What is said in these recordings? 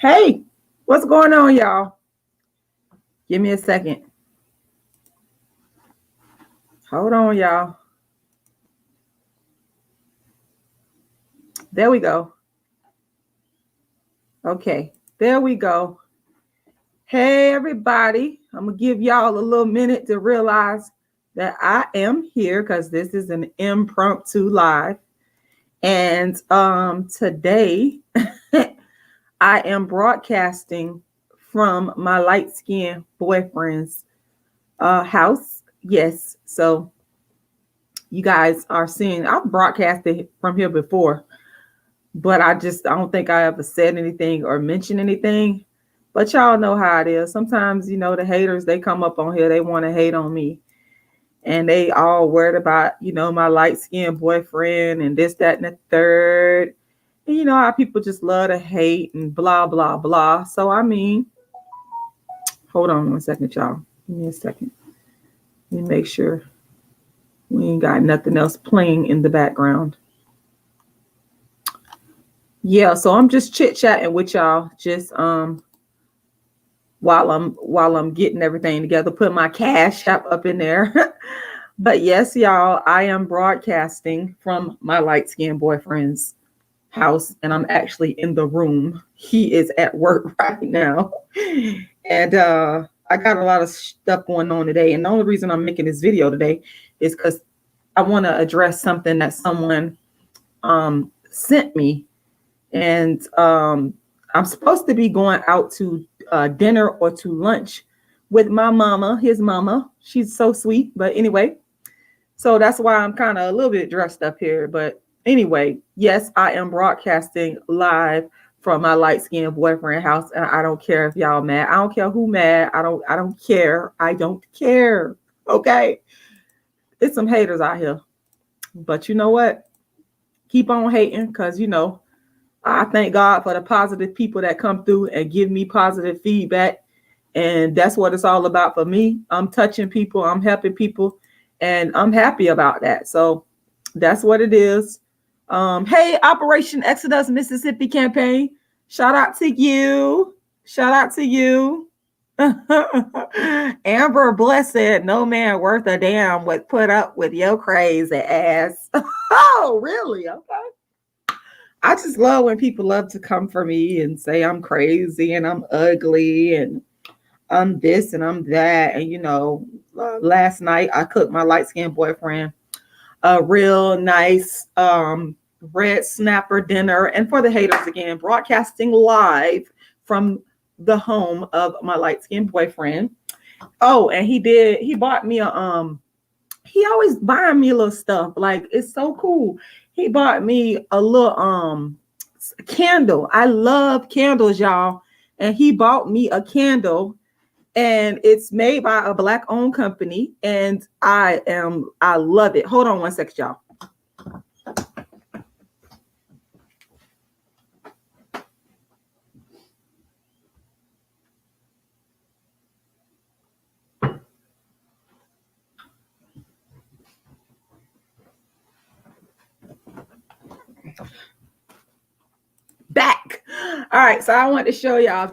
Hey, what's going on, y'all? Give me a second. Hold on, y'all. There we go. Okay, there we go. Hey, everybody. I'm going to give y'all a little minute to realize that I am here because this is an impromptu live. And today, I am broadcasting from my light-skinned boyfriend's house. Yes, so you guys are seeing, I've broadcasted from here before, but I don't think I ever said anything or mentioned anything. But y'all know how it is. Sometimes, the haters, they come up on here, they want to hate on me. And they all worried about, my light-skinned boyfriend and this, that, and the third. And you know how people just love to hate and blah, blah, blah. So, hold on 1 second, y'all. Give me a second. Let me make sure we ain't got nothing else playing in the background. Yeah, so I'm just chit-chatting with y'all, just while I'm getting everything together, put my cash app up in there. But yes, y'all, I am broadcasting from my light-skinned boyfriend's house, and I'm actually in the room. He is at work right now. And I got a lot of stuff going on today. And the only reason I'm making this video today is because I want to address something that someone sent me. And I'm supposed to be going out to dinner or to lunch with my mama, his mama. She's so sweet. But anyway, so that's why I'm kind of a little bit dressed up here. But anyway, yes, I am broadcasting live from my light-skinned boyfriend house. And I don't care if y'all mad. I don't care who mad. I don't care. I don't care. Okay. It's some haters out here. But you know what? Keep on hating because, I thank God for the positive people that come through and give me positive feedback. And that's what it's all about for me. I'm touching people. I'm helping people. And I'm happy about that. So that's what it is. Hey, Operation Exodus Mississippi campaign. Shout out to you. Shout out to you. Amber Bless said, no man worth a damn would put up with your crazy ass. Oh, really? Okay. I just love when people love to come for me and say I'm crazy and I'm ugly and I'm this and I'm that. And, last night I cooked my light-skinned boyfriend a real nice red snapper dinner. And for the haters again, broadcasting live from the home of my light-skinned boyfriend. Oh, and he bought me he always buying me little stuff. Like, it's so cool. He bought me a little candle. I love candles, y'all. And he bought me a candle, and it's made by a Black-owned company. And I love it. Hold on 1 second, y'all. Back. All right, so I want to show y'all.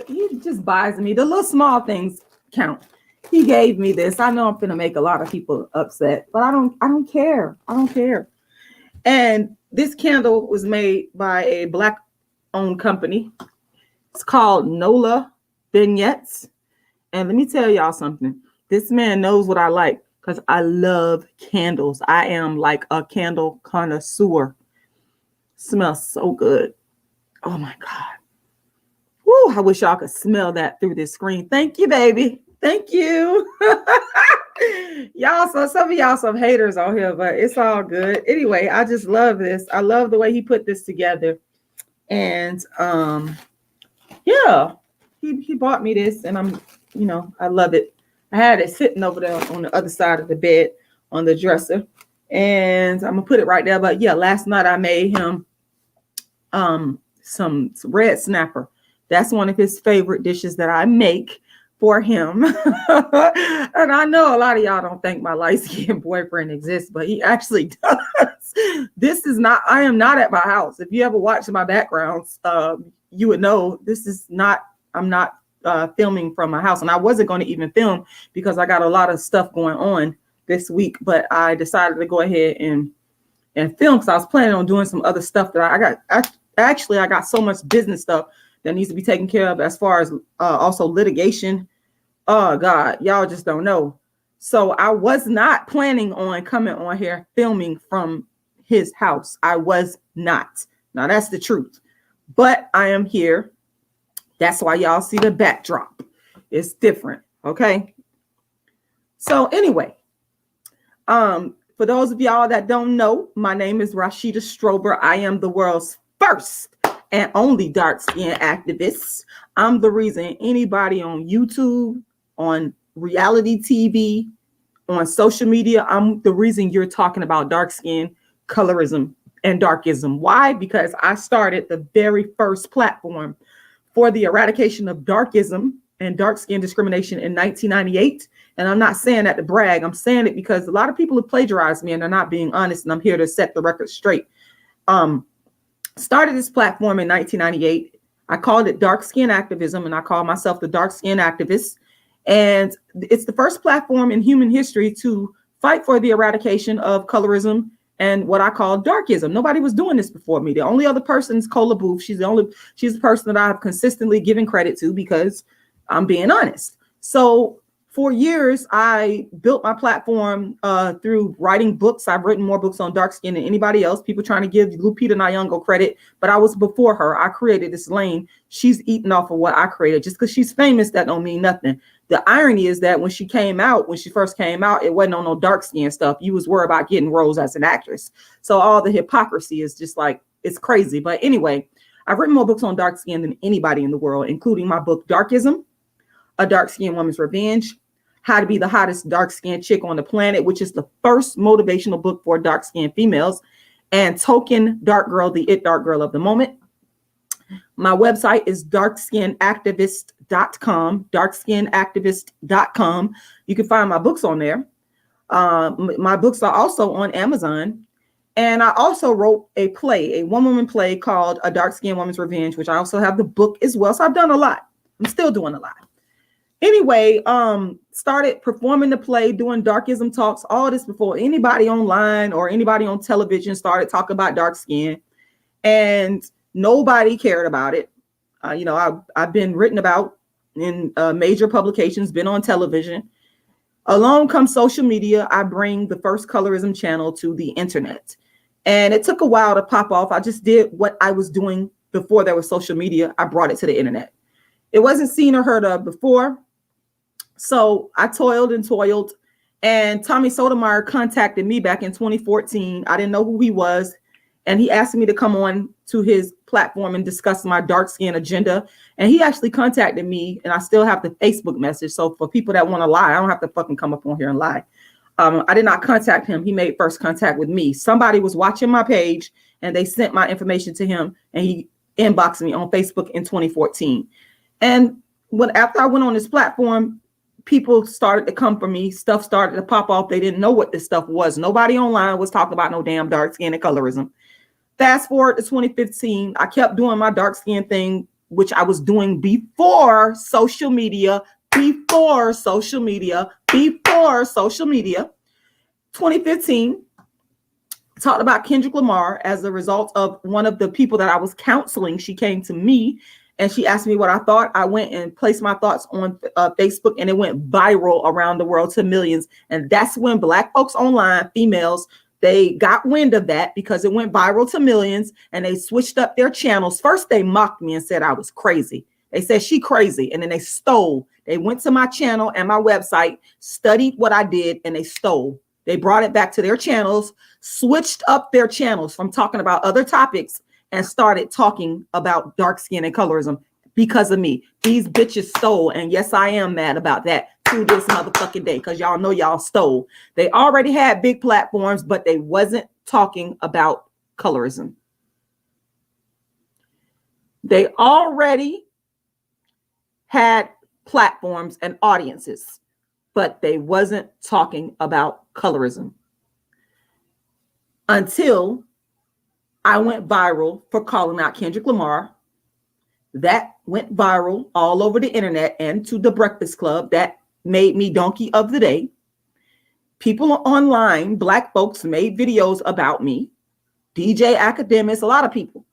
He just buys me the little small things count. He gave me this. I know I'm gonna make a lot of people upset, but I don't care. I don't care. And this candle was made by a Black-owned company. It's called Nola Vignettes. And let me tell y'all something. This man knows what I like because I love candles. I am like a candle connoisseur. Smells so good. Oh my God. Woo, I wish y'all could smell that through this screen. Thank you, baby. Thank you. Y'all, so some of y'all some haters on here, but it's all good. Anyway, I just love this. I love the way he put this together. And yeah, he bought me this, and I love it. I had it sitting over there on the other side of the bed on the dresser, and I'm gonna put it right there. But yeah, last night I made him some red snapper. That's one of his favorite dishes that I make for him. And I know a lot of y'all don't think my light-skinned boyfriend exists, but he actually does. I am not at my house. If you ever watch my backgrounds, you would know this is not, I'm not filming from my house. And I wasn't going to even film because I got a lot of stuff going on this week, but I decided to go ahead and film because I was planning on doing some other stuff that I got. I got so much business stuff that needs to be taken care of, as far as also litigation. Oh God, y'all just don't know. So I was not planning on coming on here filming from his house. I was not. Now that's the truth. But I am here. That's why y'all see the backdrop. It's different. Okay. So anyway, for those of y'all that don't know, my name is Rashida Strober. I am the world's first and only dark-skinned activist. I'm the reason anybody on YouTube, on reality TV, on social media, I'm the reason you're talking about dark skin, colorism, and darkism. Why? Because I started the very first platform for the eradication of darkism and dark skin discrimination in 1998. And I'm not saying that to brag. I'm saying it because a lot of people have plagiarized me and they're not being honest. And I'm here to set the record straight. Started this platform in 1998. I called it dark skin activism, and I call myself the dark skin activist. And it's the first platform in human history to fight for the eradication of colorism and what I call darkism. Nobody was doing this before me. The only other person is Cola Booth. She's the person that I've consistently given credit to because I'm being honest. So for years, I built my platform through writing books. I've written more books on dark skin than anybody else. People trying to give Lupita Nyong'o credit, but I was before her. I created this lane. She's eating off of what I created. Just because she's famous, that don't mean nothing. The irony is that when she first came out, it wasn't on no dark skin stuff. You was worried about getting roles as an actress. So all the hypocrisy is just like, it's crazy. But anyway, I've written more books on dark skin than anybody in the world, including my book, Darkism, A Dark-Skinned Woman's Revenge, How to Be the Hottest Dark-Skinned Chick on the Planet, which is the first motivational book for dark-skinned females, and Token Dark Girl, the It Dark Girl of the Moment. My website is darkskinactivist.com, darkskinactivist.com. You can find my books on there. My books are also on Amazon. And I also wrote a play, a one-woman play called A Dark-Skinned Woman's Revenge, which I also have the book as well. So I've done a lot. I'm still doing a lot. Anyway, started performing the play, doing darkism talks, all this before anybody online or anybody on television started talking about dark skin. And nobody cared about it. I've been written about in major publications, been on television. Along comes social media. I bring the first colorism channel to the internet. And it took a while to pop off. I just did what I was doing before there was social media. I brought it to the internet. It wasn't seen or heard of before. So I toiled, and Tommy Sotomayor contacted me back in 2014. I didn't know who he was. And he asked me to come on to his platform and discuss my dark skin agenda. And he actually contacted me, and I still have the Facebook message. So for people that want to lie, I don't have to fucking come up on here and lie. I did not contact him. He made first contact with me. Somebody was watching my page and they sent my information to him, and he inboxed me on Facebook in 2014. And after I went on this platform, people started to come for me. Stuff started to pop off. They didn't know what this stuff was. Nobody online was talking about no damn dark skin and colorism. Fast forward to 2015, I kept doing my dark skin thing, which I was doing before social media. 2015, talked about Kendrick Lamar as a result of one of the people that I was counseling. She came to me and she asked me what I thought. I went and placed my thoughts on Facebook, and it went viral around the world to millions. And that's when Black folks online, females, they got wind of that because it went viral to millions, and they switched up their channels. First, they mocked me and said I was crazy. They said she crazy. And then they stole. They went to my channel and my website, studied what I did, and they stole. They brought it back to their channels, switched up their channels from talking about other topics and started talking about dark skin and colorism because of me. These bitches stole. And yes, I am mad about that to this motherfucking day, because y'all know y'all stole. They already had big platforms, but they wasn't talking about colorism. They already had platforms and audiences, but they wasn't talking about colorism until I went viral for calling out Kendrick Lamar That went viral all over the internet and to the Breakfast Club. That made me donkey of the day. People online, Black folks, made videos about me. DJ academics, a lot of people.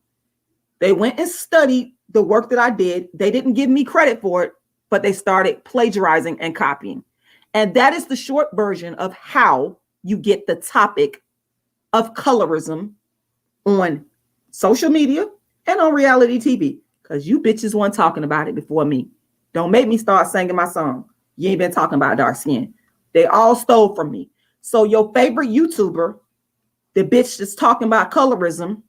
They went and studied the work that I did. They didn't give me credit for it, but they started plagiarizing and copying. And that is the short version of how you get the topic of colorism on social media and on reality TV, because you bitches weren't talking about it before me. Don't make me start singing my song. You ain't been talking about dark skin. They all stole from me. So your favorite YouTuber, the bitch that's talking about colorism,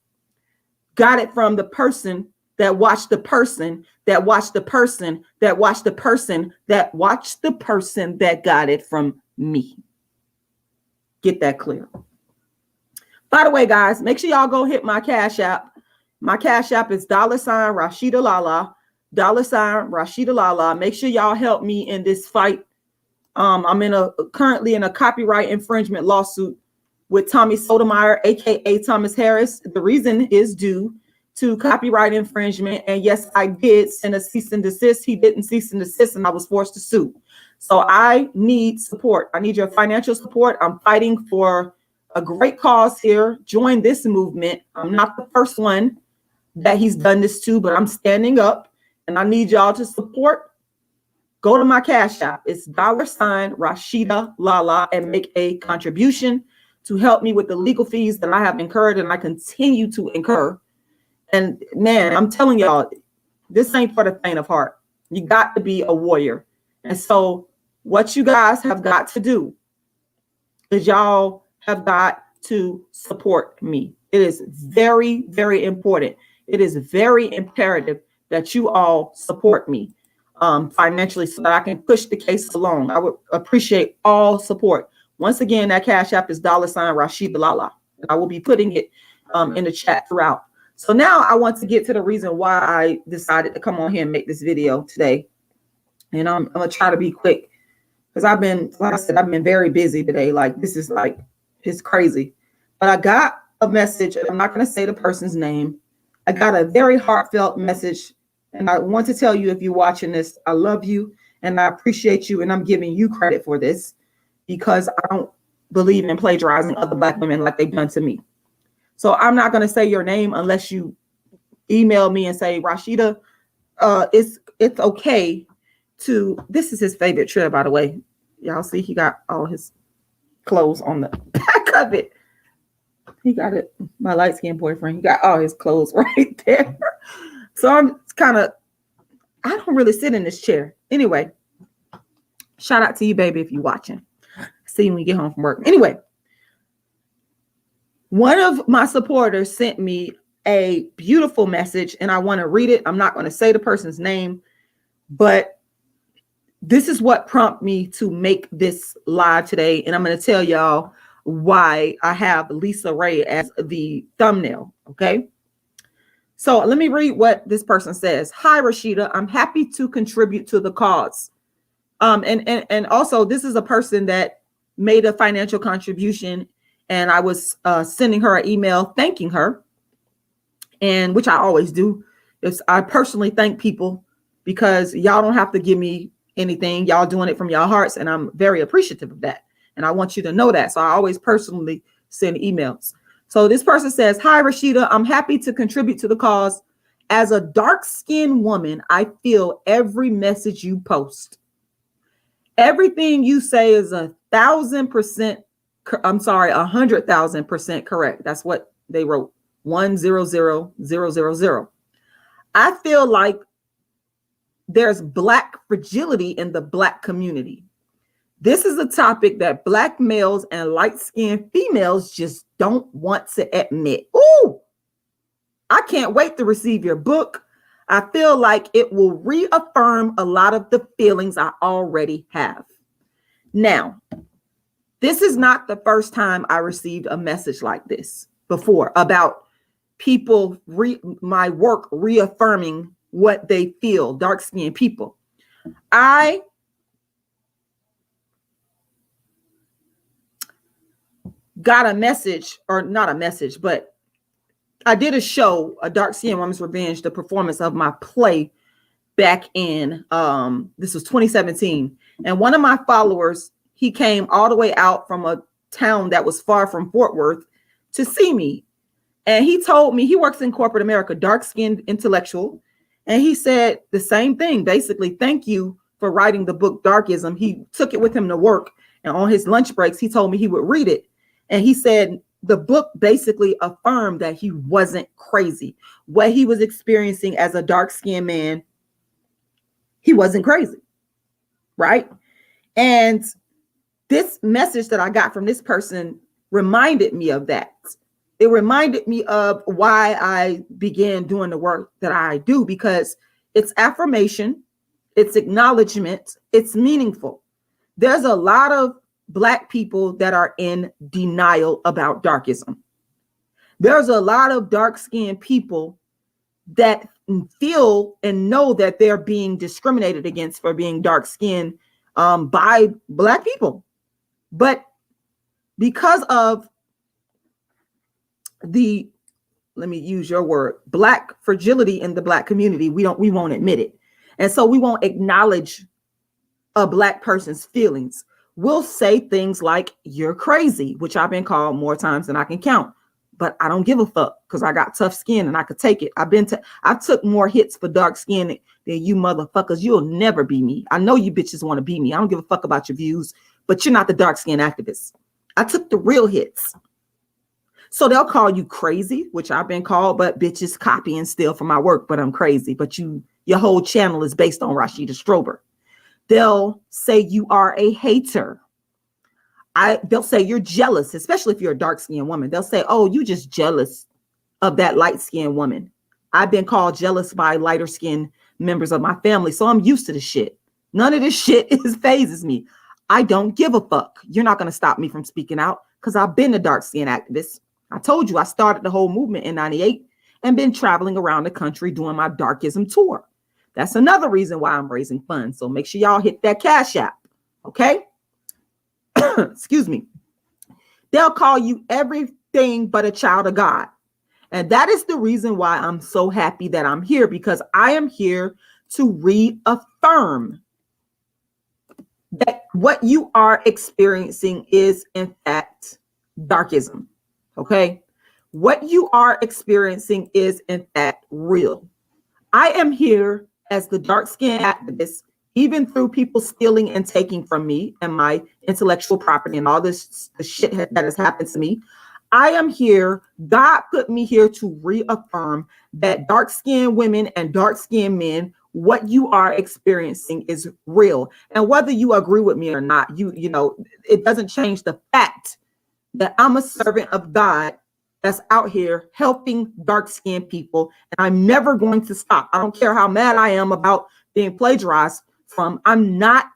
got it from the person that watched the person that watched the person that watched the person that watched the person that got it from me. Get that clear. By the way, guys, make sure y'all go hit my Cash App. My Cash App is $rashidalala, $rashidalala. Make sure y'all help me in this fight. I'm currently in a copyright infringement lawsuit with Tommy Sotomayor, aka Thomas Harris. The reason is due to copyright infringement. And yes, I did send a cease and desist. He didn't cease and desist, and I was forced to sue. So I need support. I need your financial support. I'm fighting for a great cause here. Join this movement. I'm not the first one that he's done this to, but I'm standing up, and I need y'all to support. Go to my Cash App. It's $rashidalala and make a contribution to help me with the legal fees that I have incurred and I continue to incur. And man, I'm telling y'all, this ain't for the faint of heart. You got to be a warrior. And so what you guys have got to do is y'all have got to support me. It is very, very important. It is very imperative that you all support me financially so that I can push the case along. I would appreciate all support. Once again, that Cash App is $rashidalala. And I will be putting it in the chat throughout. So now I want to get to the reason why I decided to come on here and make this video today. And I'm going to try to be quick because I've been, like I said, I've been very busy today. Like, this is like, it's crazy. But I got a message. I'm not going to say the person's name. I got a very heartfelt message. And I want to tell you, if you're watching this, I love you and I appreciate you. And I'm giving you credit for this because I don't believe in plagiarizing other Black women like they've done to me. So I'm not going to say your name unless you email me and say, Rashida, it's okay to, this is his favorite chair, by the way. Y'all see he got all his clothes on the back of it. He got it. My light-skinned boyfriend, he got all his clothes right there. So I'm kind of, I don't really sit in this chair. Anyway, shout out to you, baby, if you're watching. See you when you get home from work. Anyway, one of my supporters sent me a beautiful message and I want to read it. I'm not going to say the person's name, but this is what prompted me to make this live today. And I'm going to tell y'all why I have Lisa Raye as the thumbnail. Okay. So let me read what this person says. Hi, Rashida. I'm happy to contribute to the cause. And also this is a person that made a financial contribution. And I was sending her an email thanking her, and which I always do. I personally thank people because y'all don't have to give me anything. Y'all doing it from your hearts, and I'm very appreciative of that. And I want you to know that. So I always personally send emails. So this person says, hi, Rashida, I'm happy to contribute to the cause. As a dark-skinned woman, I feel every message you post. Everything you say is 1,000%. I'm sorry, 100,000% correct. That's what they wrote. 100,000. I feel like there's Black fragility in the Black community. This is a topic that Black males and light-skinned females just don't want to admit. Ooh, I can't wait to receive your book. I feel like it will reaffirm a lot of the feelings I already have. Now, this is not the first time I received a message like this before about people, my work reaffirming what they feel, dark-skinned people. I got a message, or not a message, but I did a show, A Dark Skinned Woman's Revenge, the performance of my play back in this was 2017. And one of my followers, he came all the way out from a town that was far from Fort Worth to see me. And he told me, he works in corporate America, dark-skinned intellectual. And he said the same thing, basically, thank you for writing the book Darkism. He took it with him to work. And on his lunch breaks, he told me he would read it. And he said the book basically affirmed that he wasn't crazy. What he was experiencing as a dark-skinned man, he wasn't crazy, right? And this message that I got from this person reminded me of that. It reminded me of why I began doing the work that I do, because it's affirmation, it's acknowledgement, it's meaningful. There's a lot of Black people that are in denial about darkism. There's a lot of dark-skinned people that feel and know that they're being discriminated against for being dark-skinned by Black people. But because of the, let me use your word, Black fragility in the Black community, we won't admit it. And so we won't acknowledge a Black person's feelings. We'll say things like, you're crazy, which I've been called more times than I can count. But I don't give a fuck because I got tough skin and I could take it. I took more hits for dark skin than you motherfuckers. You'll never be me. I know you bitches want to be me. I don't give a fuck about your views, but you're not the dark skin activist. I took the real hits. So they'll call you crazy, which I've been called, but bitches copy and steal from my work, but I'm crazy. But your whole channel is based on Rashida Strober. They'll say you are a hater. They'll say you're jealous, especially if you're a dark-skinned woman. They'll say, oh, you just jealous of that light-skinned woman. I've been called jealous by lighter-skinned members of my family, so I'm used to the shit. None of this shit phases me. I don't give a fuck. You're not going to stop me from speaking out because I've been a dark-skinned activist. I told you I started the whole movement in 98 and been traveling around the country doing my darkism tour. That's another reason why I'm raising funds. So make sure y'all hit that Cash App, okay? Excuse me. They'll call you everything but a child of God. And that is the reason why I'm so happy that I'm here, because I am here to reaffirm that what you are experiencing is in fact darkism. Okay? What you are experiencing is in fact real. I am here as the dark-skinned activist, even through people stealing and taking from me and my intellectual property and all this the shit that has happened to me. I am here. God put me here to reaffirm that dark-skinned women and dark-skinned men, what you are experiencing is real. And whether you agree with me or not, you know, it doesn't change the fact that I'm a servant of God that's out here helping dark-skinned people. And I'm never going to stop. I don't care how mad I am about being plagiarized from. I'm not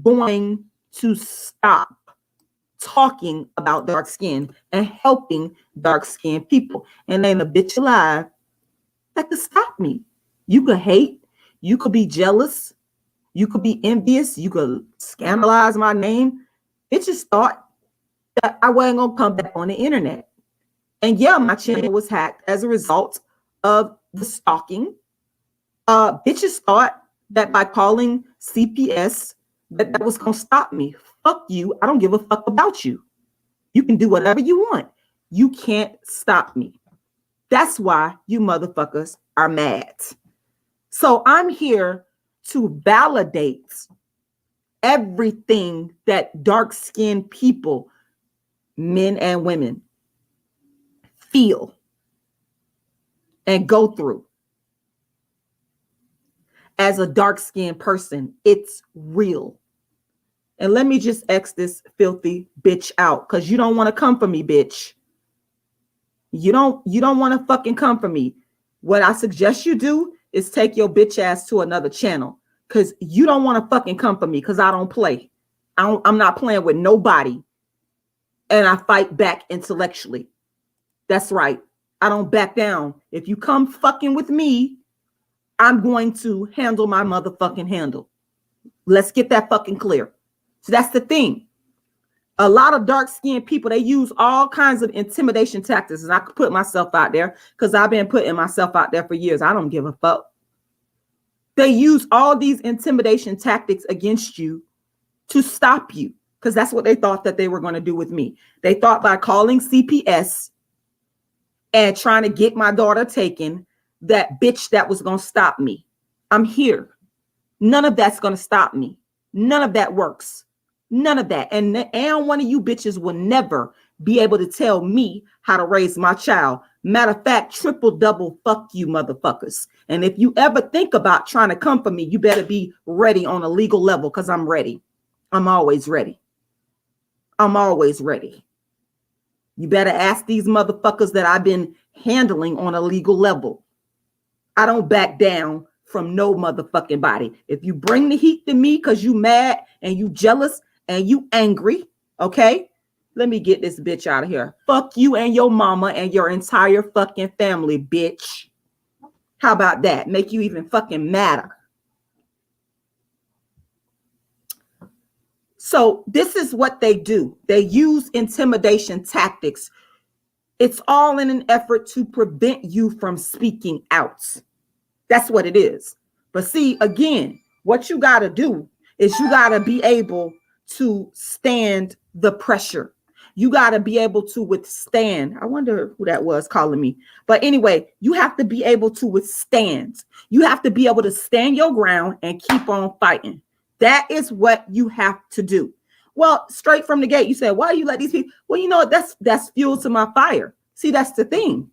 going to stop talking about dark skin and helping dark-skinned people. And ain't a bitch alive that could stop me. You could hate, you could be jealous, you could be envious, you could scandalize my name. Bitches thought that I wasn't gonna come back on the internet. And yeah, my channel was hacked as a result of the stalking. Bitches thought that by calling CPS that was gonna stop me. Fuck you. I don't give a fuck about you. You can do whatever you want. You can't stop me. That's why you motherfuckers are mad. So I'm here to validate everything that dark-skinned people, men and women, feel and go through. As a dark-skinned person, it's real. And let me just X this filthy bitch out, because you don't want to come for me, bitch. You don't want to fucking come for me. What I suggest you do is take your bitch ass to another channel, because you don't want to fucking come for me, because I don't play. I'm not playing with nobody. And I fight back intellectually. That's right. I don't back down. If you come fucking with me, I'm going to handle my motherfucking handle. Let's get that fucking clear. So that's the thing. A lot of dark-skinned people, they use all kinds of intimidation tactics. And I could put myself out there because I've been putting myself out there for years. I don't give a fuck. They use all these intimidation tactics against you to stop you, because that's what they thought that they were going to do with me. They thought by calling CPS and trying to get my daughter taken, that bitch that was going to stop me. I'm here. None of that's going to stop me. None of that works. None of that. And one of you bitches will never be able to tell me how to raise my child. Matter of fact, triple double fuck you motherfuckers. And if you ever think about trying to come for me, you better be ready on a legal level, because I'm ready. I'm always ready. I'm always ready. You better ask these motherfuckers that I've been handling on a legal level. I don't back down from no motherfucking body. If you bring the heat to me because you mad and you jealous and you angry, okay? Let me get this bitch out of here. Fuck you and your mama and your entire fucking family, bitch. How about that? Make you even fucking madder. So this is what they do. They use intimidation tactics. It's all in an effort to prevent you from speaking out. That's what it is. But see, again, what you got to do is you got to be able to stand the pressure. You got to be able to withstand. I wonder who that was calling me. But anyway, you have to be able to withstand. You have to be able to stand your ground and keep on fighting. That is what you have to do. Well, straight from the gate, you said, why do you let these people? Well, you know what? That's fuel to my fire. See, that's the thing.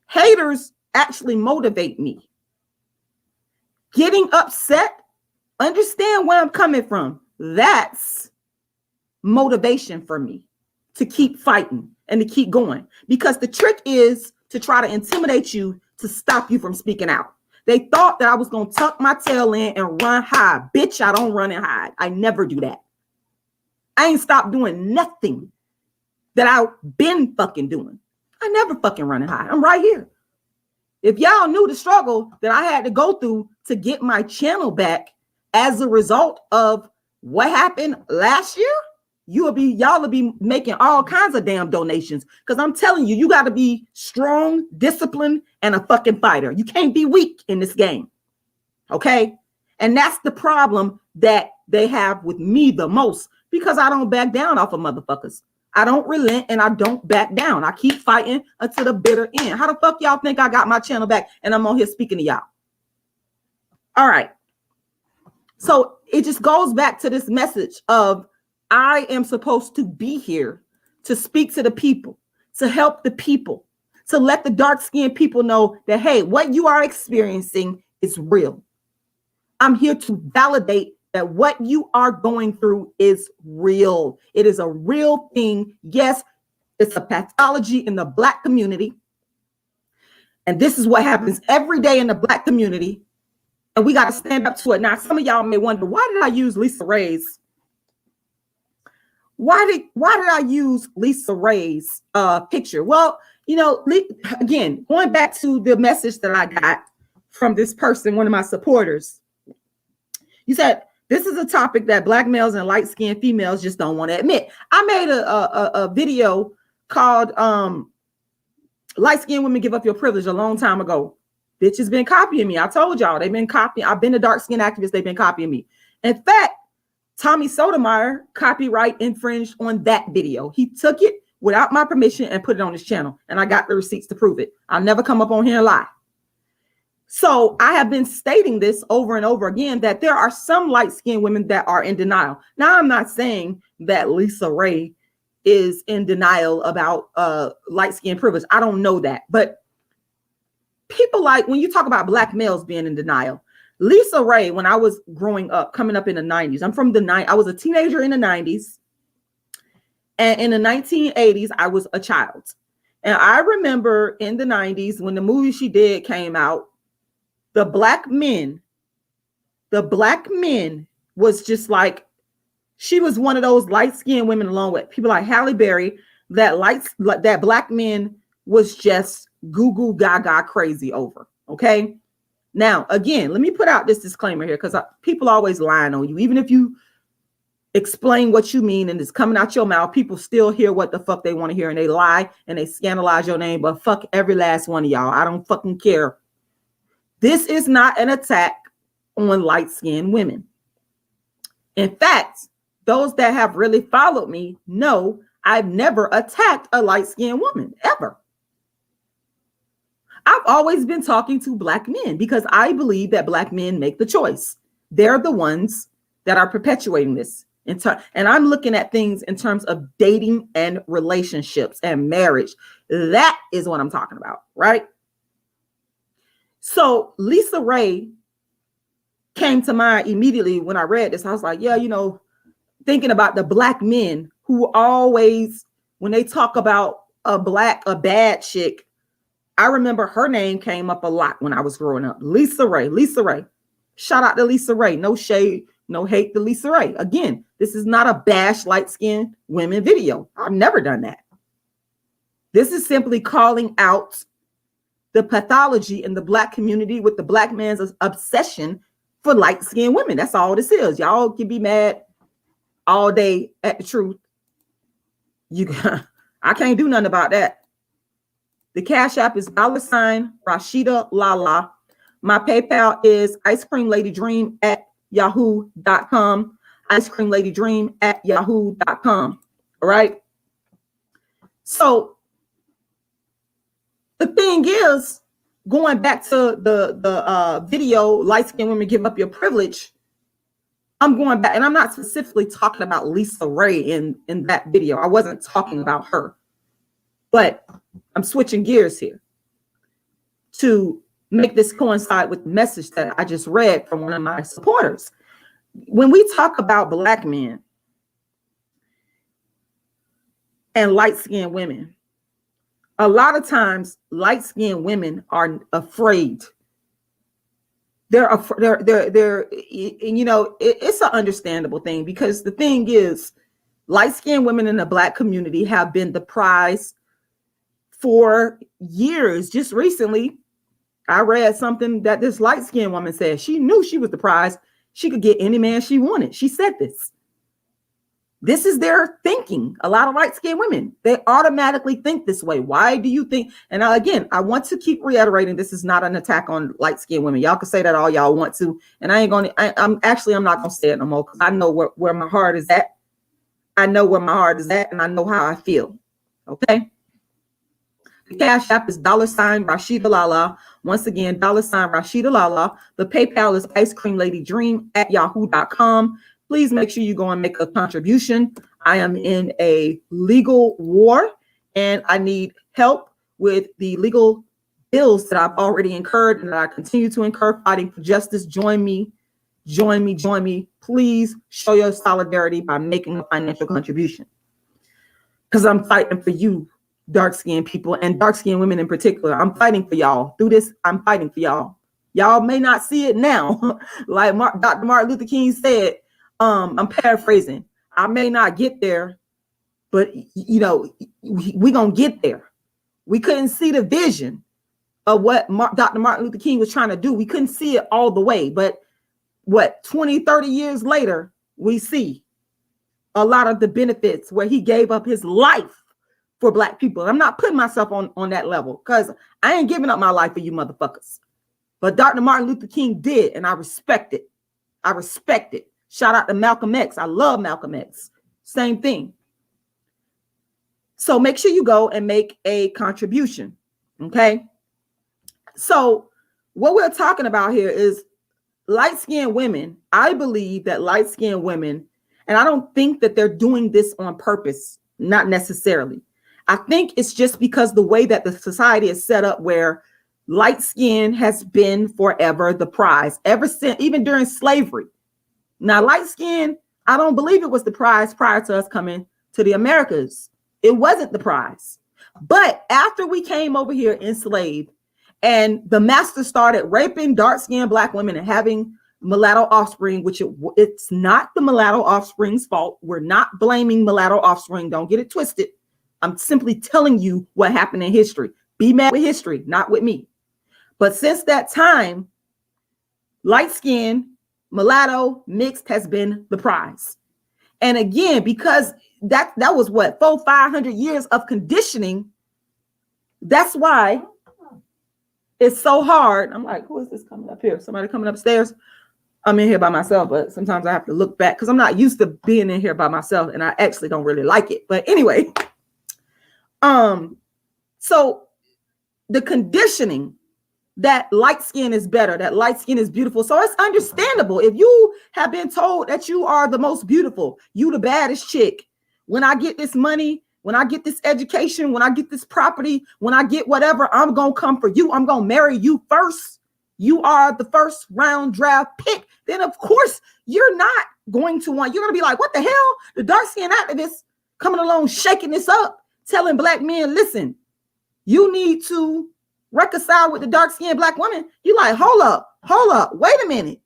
Haters actually motivate me. Getting upset, understand where I'm coming from. That's motivation for me to keep fighting and to keep going. Because the trick is to try to intimidate you to stop you from speaking out. They thought that I was going to tuck my tail in and run hide. Bitch, I don't run and hide. I never do that. I ain't stopped doing nothing that I've been fucking doing. I never fucking run and hide. I'm right here. If y'all knew the struggle that I had to go through to get my channel back as a result of what happened last year, y'all will be making all kinds of damn donations. Because I'm telling you, you got to be strong, disciplined, and a fucking fighter. You can't be weak in this game. Okay? And that's the problem that they have with me the most, because I don't back down off of motherfuckers. I don't relent and I don't back down. I keep fighting until the bitter end. How the fuck y'all think I got my channel back and I'm on here speaking to y'all? All right. So it just goes back to this message of I am supposed to be here to speak to the people, to help the people, to let the dark-skinned people know that, hey, what you are experiencing is real. I'm here to validate that what you are going through is real. It is a real thing. Yes, it's a pathology in the Black community. And this is what happens every day in the Black community. And we got to stand up to it. Now, some of y'all may wonder, why did I use Lisa Raye's? Why did I use Lisa Raye's picture? Well, you know, again, going back to the message that I got from this person, one of my supporters, you said, this is a topic that Black males and light-skinned females just don't want to admit. I made a video called Light-Skinned Women Give Up Your Privilege a long time ago. Bitches been copying me. I told y'all, they've been copying. I've been a dark-skinned activist. They've been copying me. In fact, Tommy Sotomayor copyright infringed on that video. He took it without my permission and put it on his channel. And I got the receipts to prove it. I'll never come up on here and lie. So I have been stating this over and over again, that there are some light-skinned women that are in denial. Now, I'm not saying that Lisa Raye is in denial about light-skinned privilege. I don't know that. But people like, when you talk about Black males being in denial, Lisa Raye, when I was growing up, coming up in the 90s, I'm from the 90s. I was a teenager in the 90s. And in the 1980s, I was a child. And I remember in the 90s, when the movie she did came out, the black men was just like, she was one of those light-skinned women, along with people like Halle Berry, that black men was just goo gaga crazy over. Okay. Now, again, let me put out this disclaimer here, because people always lying on you. Even if explain what you mean and it's coming out your mouth, people still hear what the fuck they want to hear and they lie and they scandalize your name. But fuck every last one of y'all. I don't fucking care. This is not an attack on light-skinned women. In fact, those that have really followed me know I've never attacked a light-skinned woman, ever. I've always been talking to Black men because I believe that Black men make the choice. They're the ones that are perpetuating this. And I'm looking at things in terms of dating and relationships and marriage. That is what I'm talking about, right? So Lisa Raye came to mind immediately when I read this. I was like, yeah, you know, thinking about the Black men who always, when they talk about a bad chick, I remember her name came up a lot when I was growing up. Lisa Raye. Shout out to Lisa Raye. No shade, no hate to Lisa Raye. Again, this is not a bash light-skinned women video. I've never done that. This is simply calling out the pathology in the Black community with the Black man's obsession for light-skinned women. That's all this is. Y'all can be mad all day at the truth. I can't do nothing about that. The Cash App is $rashidalala. My PayPal is icecreamladydream@yahoo.com. icecreamladydream@yahoo.com. All right. So the thing is, going back to the video, light-skinned women give up your privilege. I'm going back, and I'm not specifically talking about Lisa Raye in that video. I wasn't talking about her, but I'm switching gears here to make this coincide with the message that I just read from one of my supporters. When we talk about Black men and light-skinned women, a lot of times light-skinned women are afraid. They're you know, it's an understandable thing, because the thing is, light-skinned women in the Black community have been the prize for years. Just recently, I read something that this light-skinned woman said. She knew she was the prize. She could get any man she wanted. She said this. This is their thinking. A lot of light-skinned women, they automatically think this way. Why do you think? And again, I want to keep reiterating, this is not an attack on light-skinned women. Y'all can say that all y'all want to, and I'm not going to say it no more, because I know where my heart is at. I know where my heart is at, and I know how I feel. Okay. The Cash App is $rashidalala. Once again, $rashidalala. The PayPal is icecreamladydream@yahoo.com. Please make sure you go and make a contribution. I am in a legal war, and I need help with the legal bills that I've already incurred and that I continue to incur fighting for justice. Join me. Please show your solidarity by making a financial contribution, because I'm fighting for you, dark-skinned people, and dark-skinned women in particular. I'm fighting for y'all. Through this, I'm fighting for y'all. Y'all may not see it now. Like Dr. Martin Luther King said, I'm paraphrasing, I may not get there, but you know, we gonna get there. We couldn't see the vision of what Dr. Martin Luther King was trying to do. We couldn't see it all the way, but 20, 30 years later, we see a lot of the benefits where he gave up his life for Black people. I'm not putting myself on that level, because I ain't giving up my life for you motherfuckers. But Dr. Martin Luther King did, and I respect it. Shout out to Malcolm X. I love Malcolm X. Same thing. So make sure you go and make a contribution. Okay. So what we're talking about here is light-skinned women. I believe that light-skinned women, and I don't think that they're doing this on purpose, not necessarily. I think it's just because the way that the society is set up, where light skin has been forever the prize, ever since, even during slavery. Now, light skin, I don't believe it was the prize prior to us coming to the Americas. It wasn't the prize. But after we came over here enslaved, and the master started raping dark-skinned Black women and having mulatto offspring, which it's not the mulatto offspring's fault. We're not blaming mulatto offspring. Don't get it twisted. I'm simply telling you what happened in history. Be mad with history, not with me. But since that time, light skin, mulatto, mixed has been the prize. And again, because that was what, 500 years of conditioning. That's why it's so hard. I'm like, who is this coming up here? Somebody coming upstairs? I'm in here by myself, but sometimes I have to look back because I'm not used to being in here by myself, and I actually don't really like it. But anyway, so the conditioning that light skin is better, that light skin is beautiful. So it's understandable if you have been told that you are the most beautiful, you the baddest chick. When I get this money, when I get this education, when I get this property, when I get whatever, I'm going to come for you. I'm going to marry you first. You are the first round draft pick. Then, of course, you're not going to want, you're going to be like, what the hell? The dark skin activists coming along, shaking this up, telling black men, listen, you need to reconcile with the dark skinned black woman. You like, hold up, wait a minute.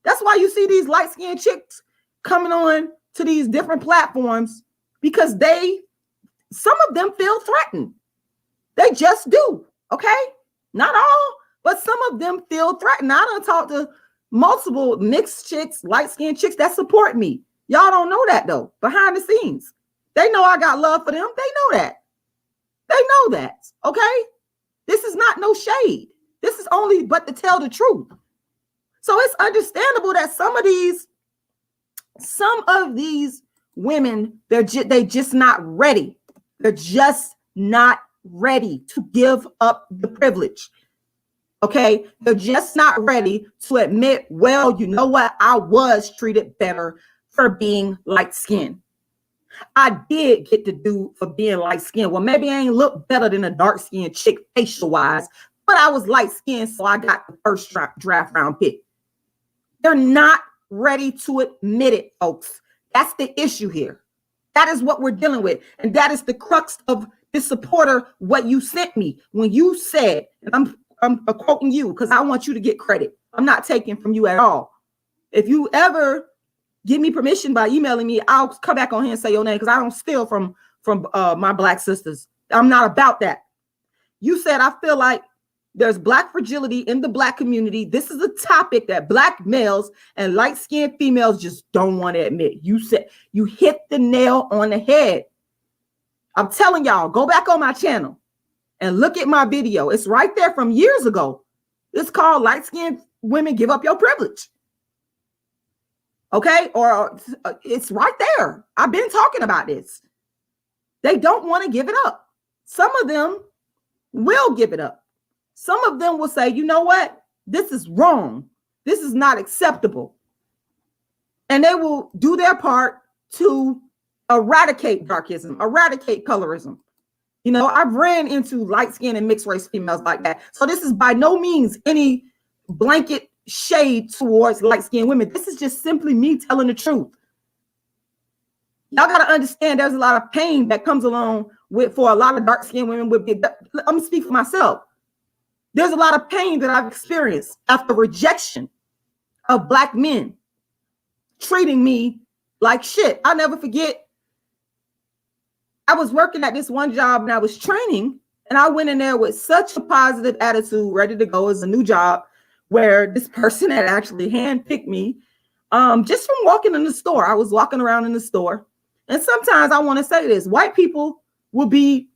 That's why you see these light skinned chicks coming on to these different platforms, because some of them feel threatened. They just do. Okay. Not all, but some of them feel threatened. I done talked to multiple mixed chicks, light skinned chicks that support me. Y'all don't know that though. Behind the scenes, they know I got love for them. They know that. Okay. This is not no shade. This is only but to tell the truth. So it's understandable that some of these women, they just not ready. They're just not ready to give up the privilege. Okay. They're just not ready to admit, well, you know what? I was treated better for being light skinned. I did get to do for being light skinned. Well, maybe I ain't look better than a dark skinned chick facial wise, but I was light skinned, so I got the first draft round pick. They're not ready to admit it, folks. That's the issue here. That is what we're dealing with. And that is the crux of this supporter, what you sent me. When you said, and I'm quoting you because I want you to get credit. I'm not taking from you at all. If you ever give me permission by emailing me, I'll come back on here and say your name, because I don't steal from my black sisters. I'm not about that. You said, I feel like there's black fragility in the black community. This is a topic that black males and light-skinned females just don't want to admit. You said, you hit the nail on the head. I'm telling y'all, go back on my channel and look at my video. It's right there from years ago. It's called Light-Skinned Women Give Up Your Privilege. Okay, or it's right there. I've been talking about this. They don't want to give it up. Some of them will give it up. Some of them will say, you know what? This is wrong. This is not acceptable. And they will do their part to eradicate darkism, eradicate colorism. You know, I've ran into light skinned and mixed race females like that. So this is by no means any blanket shade towards light-skinned women. This is just simply me telling the truth. Y'all got to understand there's a lot of pain that comes along with, for a lot of dark-skinned women. I'm going to speak for myself. There's a lot of pain that I've experienced after rejection of black men treating me like shit. I'll never forget. I was working at this one job and I was training, and I went in there with such a positive attitude, ready to go as a new job, where this person had actually handpicked me just from walking in the store. I was walking around in the store. And sometimes I want to say this, white people will be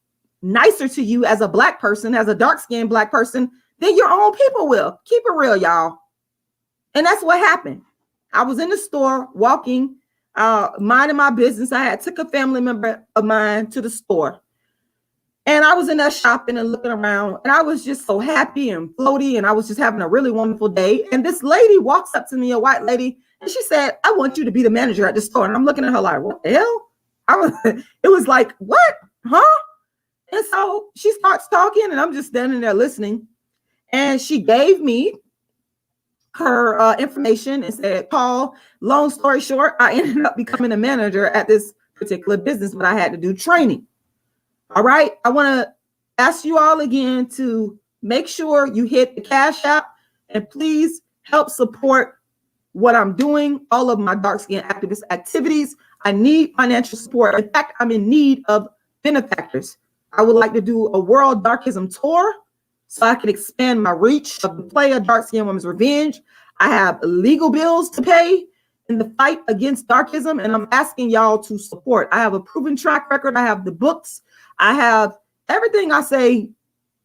nicer to you as a black person, as a dark-skinned black person, than your own people will. Keep it real, y'all. And that's what happened. I was in the store walking, minding my business. I had took a family member of mine to the store. And I was in there shopping and looking around, and I was just so happy and floaty, and I was just having a really wonderful day. And this lady walks up to me, a white lady, and she said, I want you to be the manager at the store. And I'm looking at her like, what the hell? It was like, what? Huh? And so she starts talking, and I'm just standing there listening. And she gave me her information and said, Paul, long story short, I ended up becoming a manager at this particular business, but I had to do training. All right. I want to ask you all again to make sure you hit the Cash App and please help support what I'm doing, all of my dark skin activist activities. I need financial support. In fact, I'm in need of benefactors. I would like to do a world darkism tour so I can expand my reach of the play of Dark Skinned Women's Revenge. I have legal bills to pay. in the fight against darkism, and I'm asking y'all to support. I have a proven track record. I have the books. I have everything I say.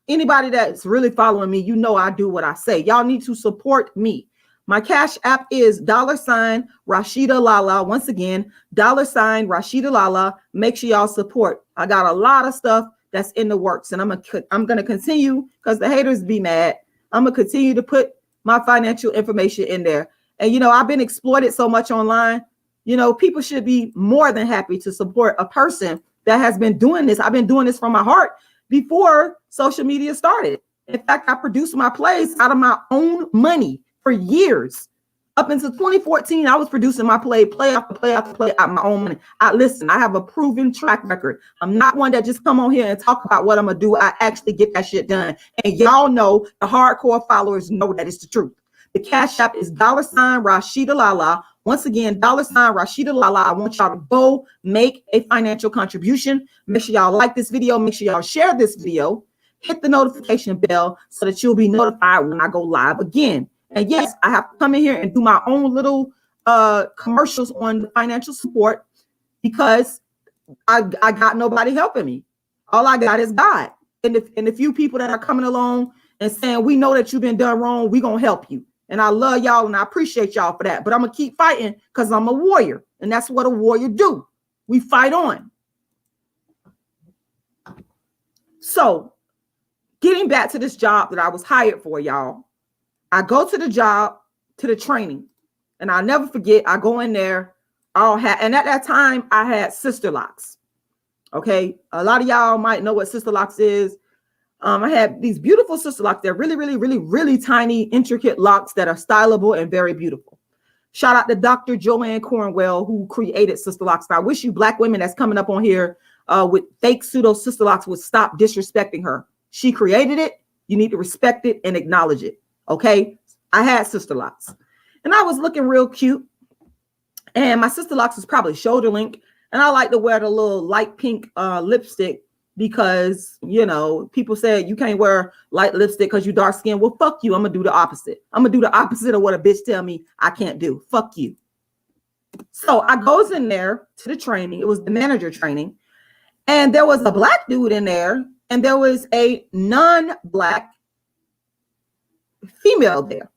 Anybody that's really following me, you know I do what I say. Y'all need to support me. My Cash App is $Rashidalala. Once again, $Rashidalala. Make sure y'all support. I got a lot of stuff that's in the works, and I'm gonna continue, because the haters be mad. I'm gonna continue to put my financial information in there. And you know, I've been exploited so much online. You know, people should be more than happy to support a person that has been doing this. I've been doing this from my heart before social media started. In fact, I produced my plays out of my own money for years. Up until 2014, I was producing my play after play after play out of my own money. Listen, I have a proven track record. I'm not one that just come on here and talk about what I'm gonna do. I actually get that shit done. And y'all know, the hardcore followers know that it's the truth. The Cash App is $Rashidalala. Once again, $Rashidalala. I want y'all to go make a financial contribution. Make sure y'all like this video. Make sure y'all share this video. Hit the notification bell so that you'll be notified when I go live again. And yes, I have to come in here and do my own little commercials on the financial support, because I got nobody helping me. All I got is God. And the few people that are coming along and saying, we know that you've been done wrong, we're going to help you. And I love y'all and I appreciate y'all for that. But I'm going to keep fighting, because I'm a warrior. And that's what a warrior do. We fight on. So getting back to this job that I was hired for, y'all. I go to the job, to the training, and I'll never forget, I go in there, and at that time, I had sister locks. Okay, a lot of y'all might know what sister locks is. I had these beautiful sister locks. They're really, really, really, really tiny, intricate locks that are stylable and very beautiful. Shout out to Dr. Joanne Cornwell, who created sister locks. And I wish you black women that's coming up on here with fake pseudo sister locks would stop disrespecting her. She created it. You need to respect it and acknowledge it. Okay, I had sister locks, and I was looking real cute, and my sister locks was probably shoulder length, and I like to wear the little light pink lipstick, because, you know, people said you can't wear light lipstick because you dark skinned. Well, fuck you. I'm gonna do the opposite. I'm gonna do the opposite of what a bitch tell me I can't do. Fuck you. So I goes in there to the training. It was the manager training, and there was a black dude in there, and there was a non-black female there.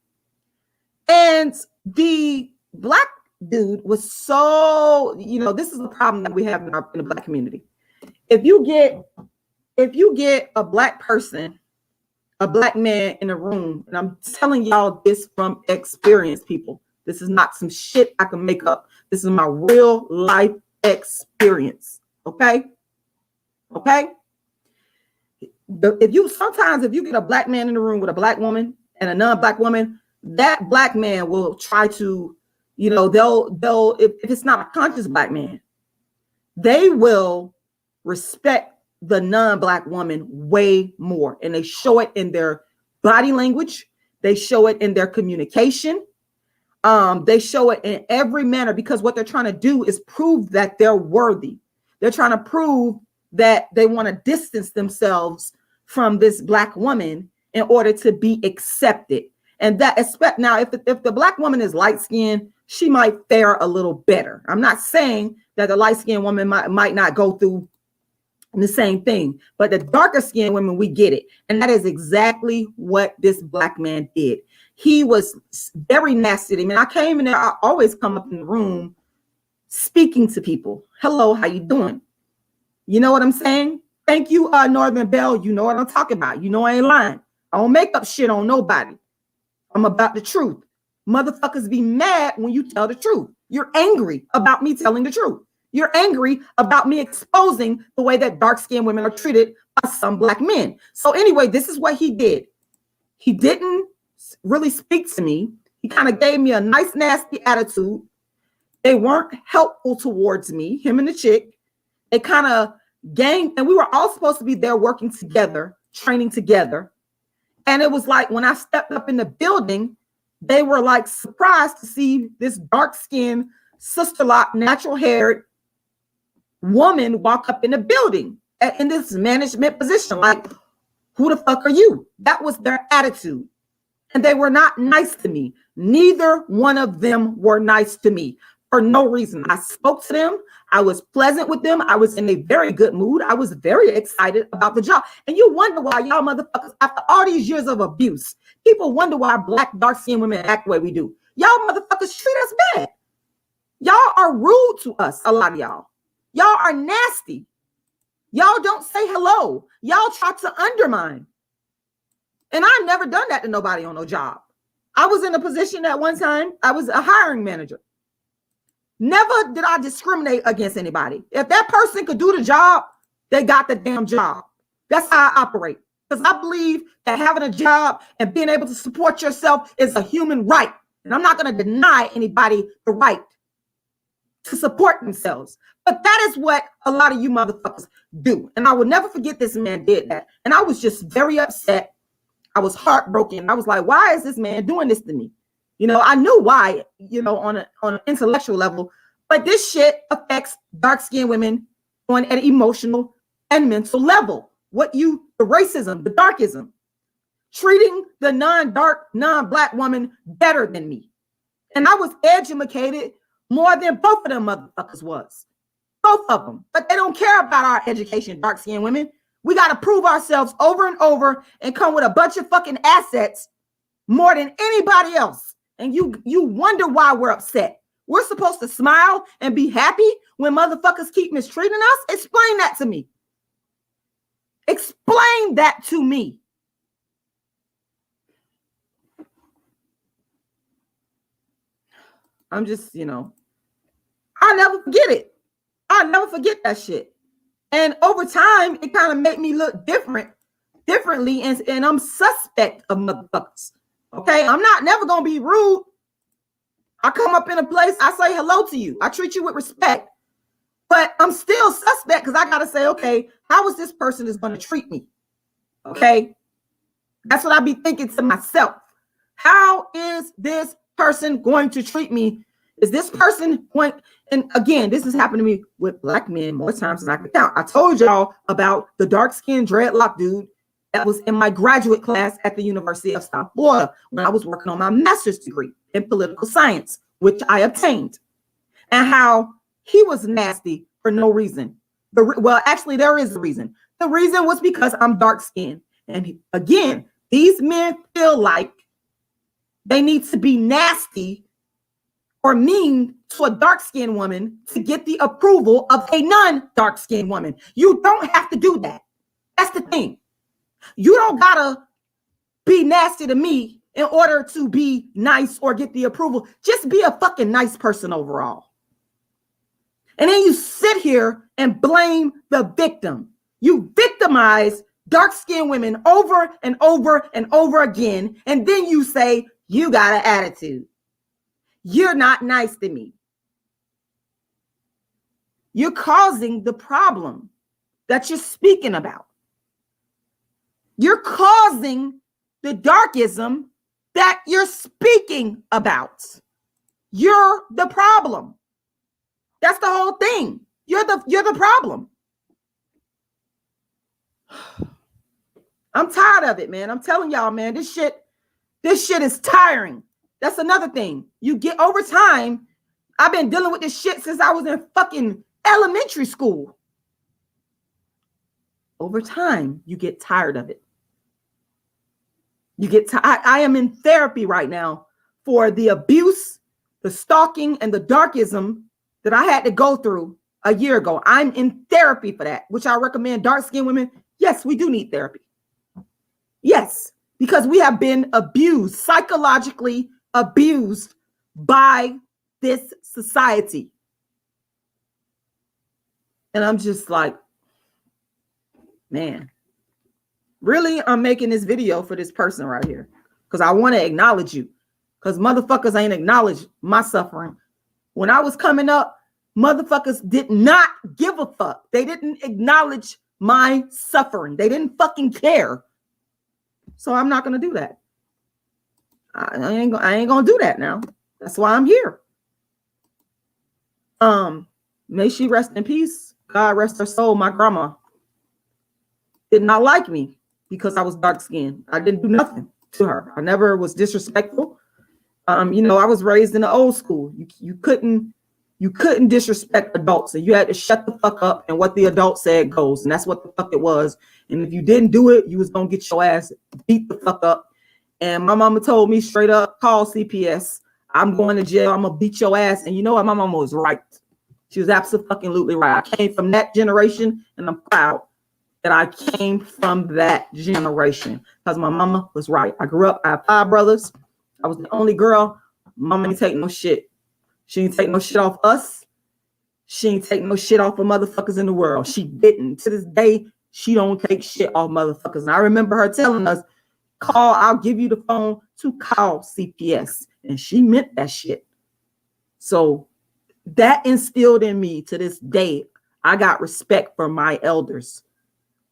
And the black dude was so, you know, this is the problem that we have in the black community. If you get a black person, a black man in a room, and I'm telling y'all this from experience, people. This is not some shit I can make up. This is my real life experience. Okay? Okay? If you get a black man in the room with a black woman and a non-black woman, that black man will try to, you know, they'll if it's not a conscious black man, they will respect the non-black woman way more. And they show it in their body language. They show it in their communication. They show it in every manner, because what they're trying to do is prove that they're worthy. They're trying to prove that they want to distance themselves from this black woman in order to be accepted. And that now, if the black woman is light skinned, she might fare a little better. I'm not saying that the light skinned woman might not go through the same thing, but the darker skinned women, we get it. And that is exactly what this black man did. He was very nasty to me. I came in there, I always come up in the room speaking to people. Hello, how you doing? You know what I'm saying? Thank you, Northern Bell. You know what I'm talking about. You know I ain't lying. I don't make up shit on nobody. I'm about the truth. Motherfuckers be mad when you tell the truth. You're angry about me telling the truth. You're angry about me exposing the way that dark-skinned women are treated by some black men. So anyway, this is what he did. He didn't really speak to me. He kind of gave me a nice, nasty attitude. They weren't helpful towards me, him and the chick. They kind of gang, and we were all supposed to be there working together, training together. And it was like when I stepped up in the building, they were like surprised to see this dark-skinned, sister-lock, natural-haired woman walk up in the building in this management position. Like, who the fuck are you? That was their attitude. And they were not nice to me. Neither one of them were nice to me for no reason. I spoke to them. I was pleasant with them. I was in a very good mood. I was very excited about the job. And you wonder why y'all motherfuckers, after all these years of abuse, people wonder why Black, dark-skinned women act the way we do. Y'all motherfuckers treat us bad. Y'all are rude to us, a lot of y'all. Y'all are nasty. Y'all don't say hello. Y'all try to undermine. And I've never done that to nobody on no job. I was in a position at one time, I was a hiring manager. Never did I discriminate against anybody. If that person could do the job, they got the damn job. That's how I operate. Because I believe that having a job and being able to support yourself is a human right. And I'm not going to deny anybody the right to support themselves. But that is what a lot of you motherfuckers do. And I will never forget this man did that. And I was just very upset. I was heartbroken. I was like, why is this man doing this to me? You know, I knew why, you know, on an intellectual level, but this shit affects dark-skinned women on an emotional and mental level. The racism, the darkism, treating the non-dark, non-Black woman better than me. And I was educated more than both of them motherfuckers was. Both of them. But they don't care about our education, dark-skinned women. We got to prove ourselves over and over and come with a bunch of fucking assets more than anybody else. And you wonder why we're upset. We're supposed to smile and be happy when motherfuckers keep mistreating us? Explain that to me. Explain that to me. I'm just, you know, I'll never forget it. I'll never forget that shit. And over time, it kind of made me look differently, and I'm suspect of motherfuckers. Okay, I'm not never gonna be rude. I come up in a place, I say hello to you. I treat you with respect, but I'm still suspect because I gotta say, okay, how is this person is gonna treat me? Okay, that's what I be thinking to myself. How is this person going to treat me? Is this person going? And again, this has happened to me with Black men more times than I can count. I told y'all about the dark-skinned dreadlock dude that was in my graduate class at the University of South Florida when I was working on my master's degree in political science, which I obtained, and how he was nasty for no reason. Well, actually, there is a reason. The reason was because I'm dark-skinned. And again, these men feel like they need to be nasty or mean to a dark-skinned woman to get the approval of a non-dark-skinned woman. You don't have to do that. That's the thing. You don't gotta be nasty to me in order to be nice or get the approval. Just be a fucking nice person overall. And then you sit here and blame the victim. You victimize dark-skinned women over and over and over again. And then you say, you got an attitude. You're not nice to me. You're causing the problem that you're speaking about. You're causing the darkism that you're speaking about. You're the problem. That's the whole thing. You're the problem. I'm tired of it, man. I'm telling y'all, man, this shit is tiring. That's another thing. You get over time. I've been dealing with this shit since I was in fucking elementary school. Over time, you get tired of it. I am in therapy right now for the abuse, the stalking, and the darkism that I had to go through a year ago. I'm in therapy for that, which I recommend dark-skinned women. Yes, we do need therapy. Yes, because we have been abused, psychologically abused by this society. And I'm just like, man, really, I'm making this video for this person right here because I want to acknowledge you, because motherfuckers ain't acknowledged my suffering. When I was coming up, motherfuckers did not give a fuck. They didn't acknowledge my suffering. They didn't fucking care. So I'm not going to do that. I ain't going to do that now. That's why I'm here. May she rest in peace. God rest her soul. My grandma did not like me because I was dark skinned. I didn't do nothing to her. I never was disrespectful. I was raised in the old school. You couldn't disrespect adults, and you had to shut the fuck up, and what the adult said goes, and that's what the fuck it was. And if you didn't do it, you was gonna get your ass beat the fuck up. And my mama told me straight up, call CPS. I'm going to jail. I'm gonna beat your ass. And you know what? My mama was right. She was absolutely right. I came from that generation, and I'm proud that I came from that generation because my mama was right. I grew up, I have 5 brothers. I was the only girl. Mama ain't take no shit. She ain't take no shit off us. She ain't take no shit off of motherfuckers in the world. She didn't. To this day, she don't take shit off motherfuckers. And I remember her telling us, I'll give you the phone to call CPS. And she meant that shit. So that instilled in me to this day. I got respect for my elders.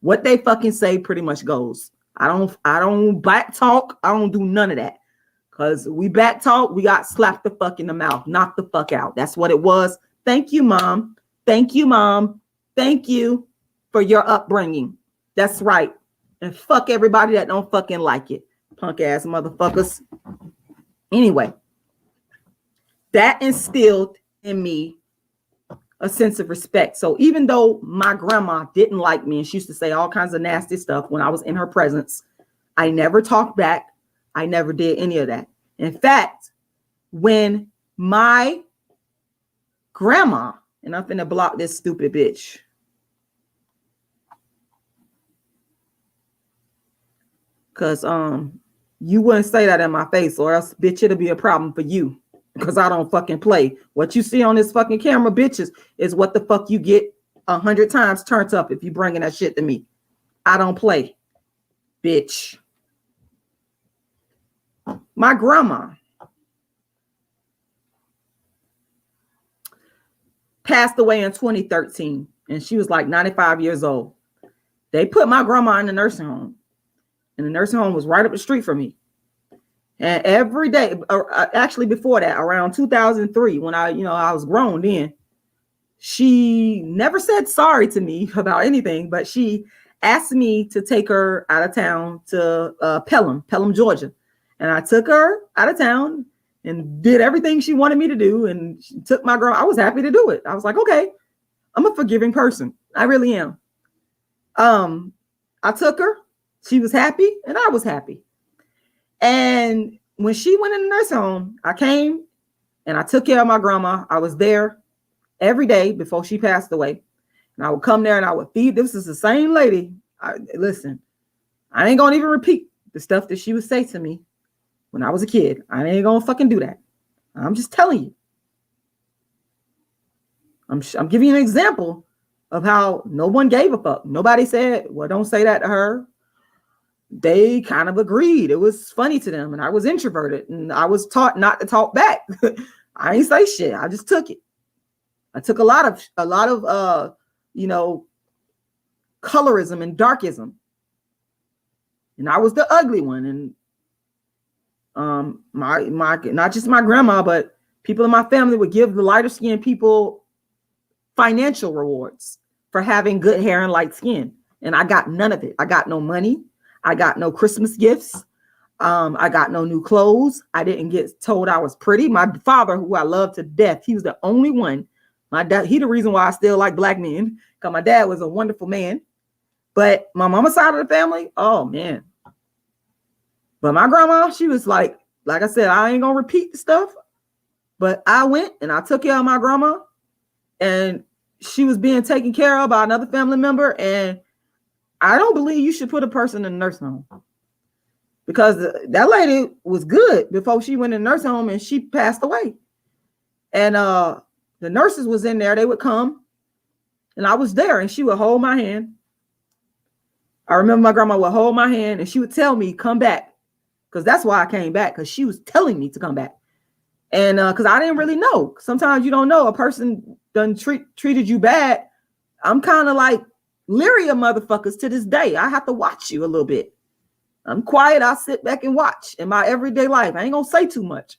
What they fucking say pretty much goes. I don't back talk. I don't do none of that. Because we back talk, we got slapped the fuck in the mouth, knocked the fuck out. That's what it was. Thank you, Mom. Thank you, Mom. Thank you for your upbringing. That's right. And fuck everybody that don't fucking like it. Punk ass motherfuckers. Anyway, that instilled in me a sense of respect. So even though my grandma didn't like me and she used to say all kinds of nasty stuff when I was in her presence, I never talked back. I never did any of that. In fact, when my grandma, and I'm finna block this stupid bitch. Cause you wouldn't say that in my face, or else bitch, it'll be a problem for you. Because I don't fucking play. What you see on this fucking camera, bitches, is what the fuck you get 100 times turned up if you bringing that shit to me. I don't play, bitch. My grandma passed away in 2013, and she was like 95 years old. They put my grandma in the nursing home, and the nursing home was right up the street from me. And every day, actually before that, around 2003, when I was grown then, she never said sorry to me about anything, but she asked me to take her out of town to Pelham, Georgia. And I took her out of town and did everything she wanted me to do. And she took my girl. I was happy to do it. I was like, okay, I'm a forgiving person. I really am. I took her. She was happy and I was happy. And when she went in the nursing home, I came and I took care of my grandma. I was there every day before she passed away. And I would come there and I would feed. This is the same lady. Listen, I ain't going to even repeat the stuff that she would say to me when I was a kid. I ain't going to fucking do that. I'm just telling you. I'm giving you an example of how no one gave a fuck. Nobody said, well, don't say that to her. They kind of agreed. It was funny to them. And I was introverted and I was taught not to talk back. I ain't say shit. I just took it. I took a lot of colorism and darkism. And I was the ugly one. And my not just my grandma, but people in my family would give the lighter skinned people financial rewards for having good hair and light skin. And I got none of it. I got no money. I got no Christmas gifts. I got no new clothes. I didn't get told I was pretty. My father, who I love to death, he was the only one. My dad, he the reason why I still like black men, because my dad was a wonderful man. But my mama's side of the family, oh man. But my grandma, she was like I said, I ain't gonna repeat the stuff. But I went and I took care of my grandma, and she was being taken care of by another family member. And I don't believe you should put a person in a nursing home, because that lady was good before she went in the nursing home and she passed away. And the nurses was in there. They would come and I was there and she would hold my hand. I remember my grandma would hold my hand and she would tell me, come back. Because that's why I came back, because she was telling me to come back. And because I didn't really know. Sometimes you don't know. A person done treated you bad. I'm kind of like leery of motherfuckers to this day. I have to watch you a little bit. I'm quiet. I'll sit back and watch in my everyday life. I ain't gonna say too much.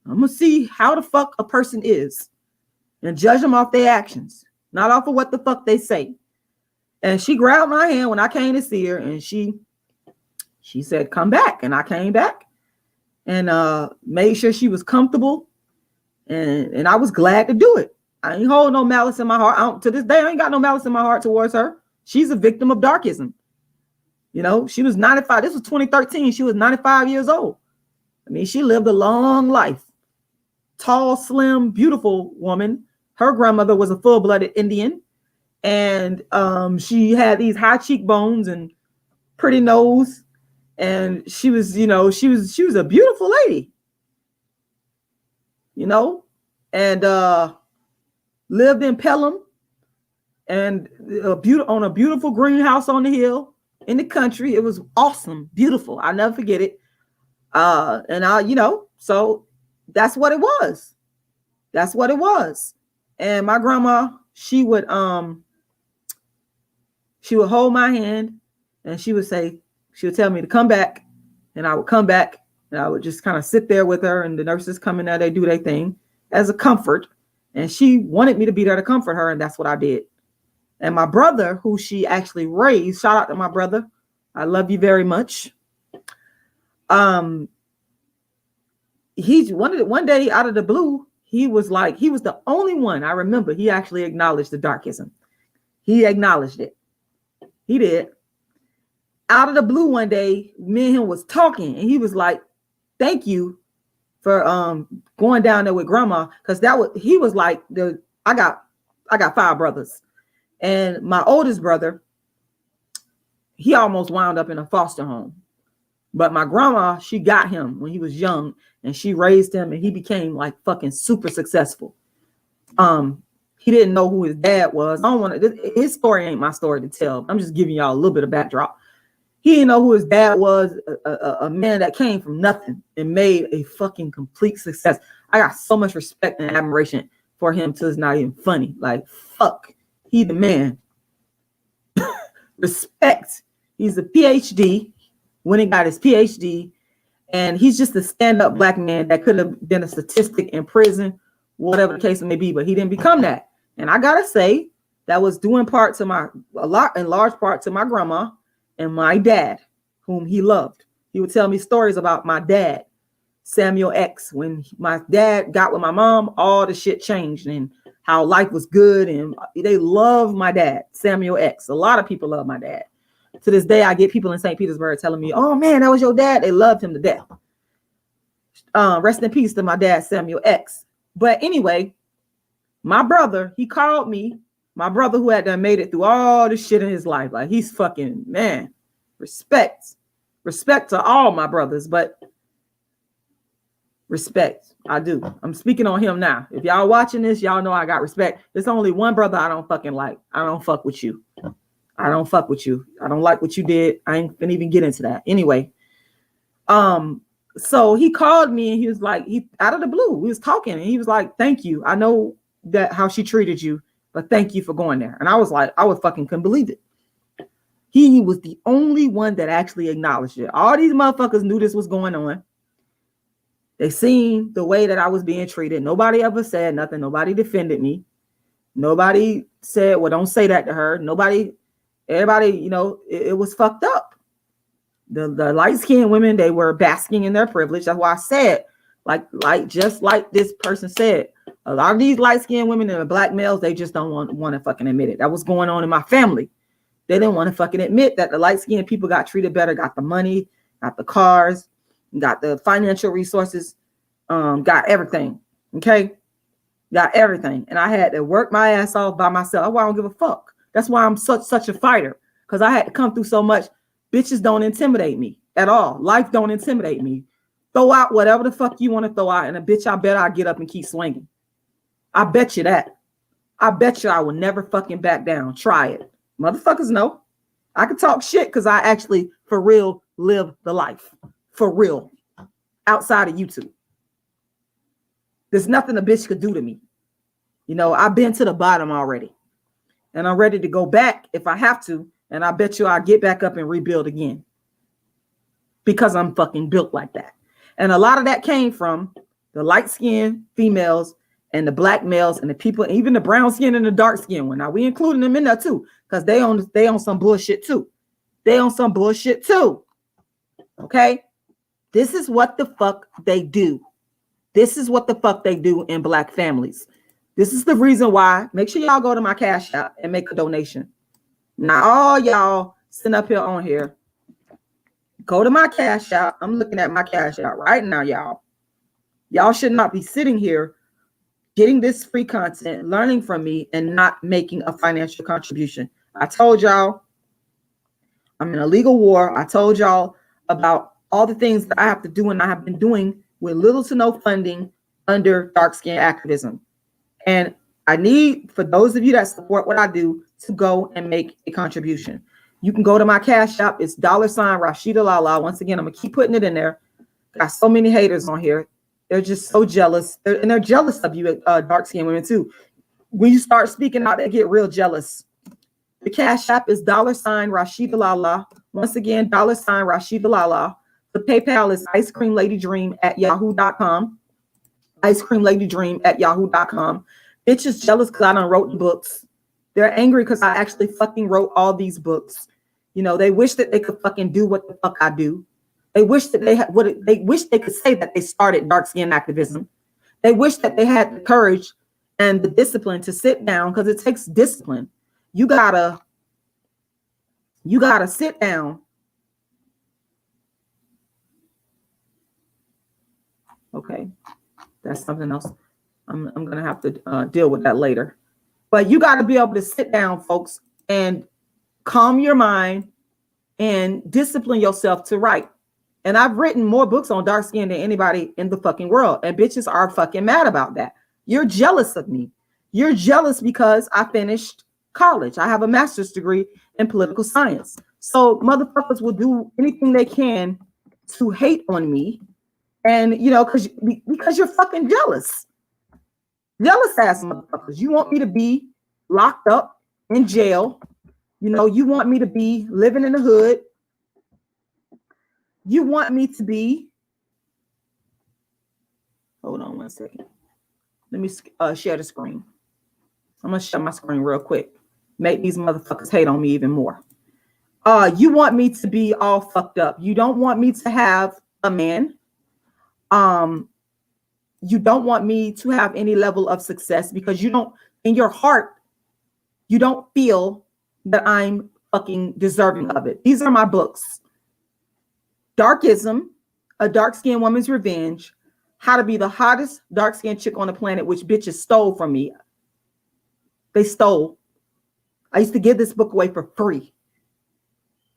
I'm gonna see how the fuck a person is and judge them off their actions, not off of what the fuck they say. And she grabbed my hand when I came to see her, and she said, come back. And I came back. and made sure she was comfortable. And I was glad to do it. I ain't hold no malice in my heart. To this day, I ain't got no malice in my heart towards her. She's a victim of darkism. You know, she was 95. This was 2013. She was 95 years old. I mean, she lived a long life. Tall, slim, beautiful woman. Her grandmother was a full-blooded Indian. And she had these high cheekbones and pretty nose. And she was, you know, she was a beautiful lady. You know, and lived in Pelham and on a beautiful greenhouse on the hill in the country. It was awesome, beautiful. I'll never forget it. You know, so that's what it was. That's what it was. And my grandma, she would hold my hand and she would tell me to come back, and I would come back. And I would just kind of sit there with her, and the nurses come in there, they do their thing as a comfort. And she wanted me to be there to comfort her, and that's what I did. And my brother, who she actually raised, shout out to my brother. I love you very much. One day out of the blue, he was the only one I remember. He actually acknowledged the darkism. He acknowledged it. He did. Out of the blue one day, me and him was talking, and he was like, thank you for going down there with grandma, because he was like, I got 5 brothers, and my oldest brother, he almost wound up in a foster home, but my grandma, she got him when he was young, and she raised him, and he became like fucking super successful. He didn't know who his dad was. His story ain't my story to tell. I'm just giving y'all a little bit of backdrop. He didn't know who his dad was, a man that came from nothing and made a fucking complete success. I got so much respect and admiration for him till it's not even funny. Like, fuck, he the man. Respect. He's a PhD, when he got his PhD, and he's just a stand-up black man that could have been a statistic in prison, whatever the case may be, but he didn't become that. And I gotta say, that was due in large part to my grandma and my dad, whom he loved. He would tell me stories about my dad, Samuel X. When my dad got with my mom, all the shit changed and how life was good. And they love my dad, Samuel X. A lot of people love my dad. To this day, I get people in St. Petersburg telling me, oh man, that was your dad. They loved him to death. Rest in peace to my dad, Samuel X. But anyway, my brother, he called me. My brother who had done made it through all this shit in his life. Like, he's fucking, man, respect to all my brothers, but respect, I do. I'm speaking on him now. If y'all watching this, y'all know I got respect. There's only one brother I don't fucking like. I don't fuck with you. I don't fuck with you. I don't like what you did. I ain't gonna even get into that. Anyway, so he called me and he was like, out of the blue, we was talking and he was like, thank you. I know that how she treated you, but thank you for going there. And I was like, I fucking couldn't believe it. He was the only one that actually acknowledged it. All these motherfuckers knew this was going on. They seen the way that I was being treated. Nobody ever said nothing. Nobody defended me. Nobody said, well, don't say that to her. Everybody, you know, it was fucked up. The light-skinned women, they were basking in their privilege. That's why I said, just like this person said, a lot of these light-skinned women and the black males, they just don't want to fucking admit it. That was going on in my family. They didn't want to fucking admit that the light-skinned people got treated better, got the money, got the cars, got the financial resources, got everything. Okay? Got everything. And I had to work my ass off by myself. That's why I don't give a fuck. That's why I'm such a fighter. Because I had to come through so much. Bitches don't intimidate me at all. Life don't intimidate me. Throw out whatever the fuck you want to throw out. And a bitch, I bet I'll get up and keep swinging. I bet you that. I bet you I will never fucking back down. Try it. Motherfuckers know. I can talk shit because I actually, for real, live the life. For real. Outside of YouTube. There's nothing a bitch could do to me. You know, I've been to the bottom already. And I'm ready to go back if I have to. And I bet you I'll get back up and rebuild again. Because I'm fucking built like that. And a lot of that came from the light-skinned females and the black males and the people, even the brown skin and the dark skin one. Now we including them in there too. Because they on some bullshit too. They on some bullshit too. Okay? This is what the fuck they do. This is what the fuck they do in Black families. This is the reason why. Make sure y'all go to my Cash App and make a donation. Now, all y'all sitting up here on here, go to my Cash App. I'm looking at my Cash App right now, y'all. Y'all should not be sitting here getting this free content, learning from me, and not making a financial contribution. I told y'all I'm in a legal war. I told y'all about all the things that I have to do and I have been doing with little to no funding under dark skin activism. And I need, for those of you that support what I do, to go and make a contribution. You can go to my Cash App. It's $rashidalala. Once again, I'm going to keep putting it in there. Got so many haters on here. They're just so jealous. They're jealous of you, dark skinned women too. When you start speaking out, they get real jealous. The Cash App is $rashidalala. Once again, $rashidalala. The PayPal is icecreamladydream@yahoo.com. icecreamladydream@yahoo.com. Bitches jealous because I done wrote the books. They're angry because I actually fucking wrote all these books. You know, they wish that they could fucking do what the fuck I do. They wish that they had they wish they could say that they started dark skin activism. They wish that they had the courage and the discipline to sit down, because it takes discipline. You gotta sit down. Okay, that's something else. I'm gonna have to deal with that later. But you got to be able to sit down, folks, and calm your mind and discipline yourself to write. And I've written more books on dark skin than anybody in the fucking world. And bitches are fucking mad about that. You're jealous of me. You're jealous because I finished college. I have a master's degree in political science. So motherfuckers will do anything they can to hate on me. And, you know, because you're fucking jealous. Jealous ass motherfuckers. You want me to be locked up in jail. You know, you want me to be living in the hood. You want me to be. Hold on one second. Let me share the screen. I'm going to share my screen real quick. Make these motherfuckers hate on me even more. You want me to be all fucked up. You don't want me to have a man. You don't want me to have any level of success because you don't, in your heart, you don't feel that I'm fucking deserving of it. These are my books. Darkism, A Dark-Skinned Woman's Revenge, How to Be the Hottest Dark-Skinned Chick on the Planet, which bitches stole from me. They stole. I used to give this book away for free.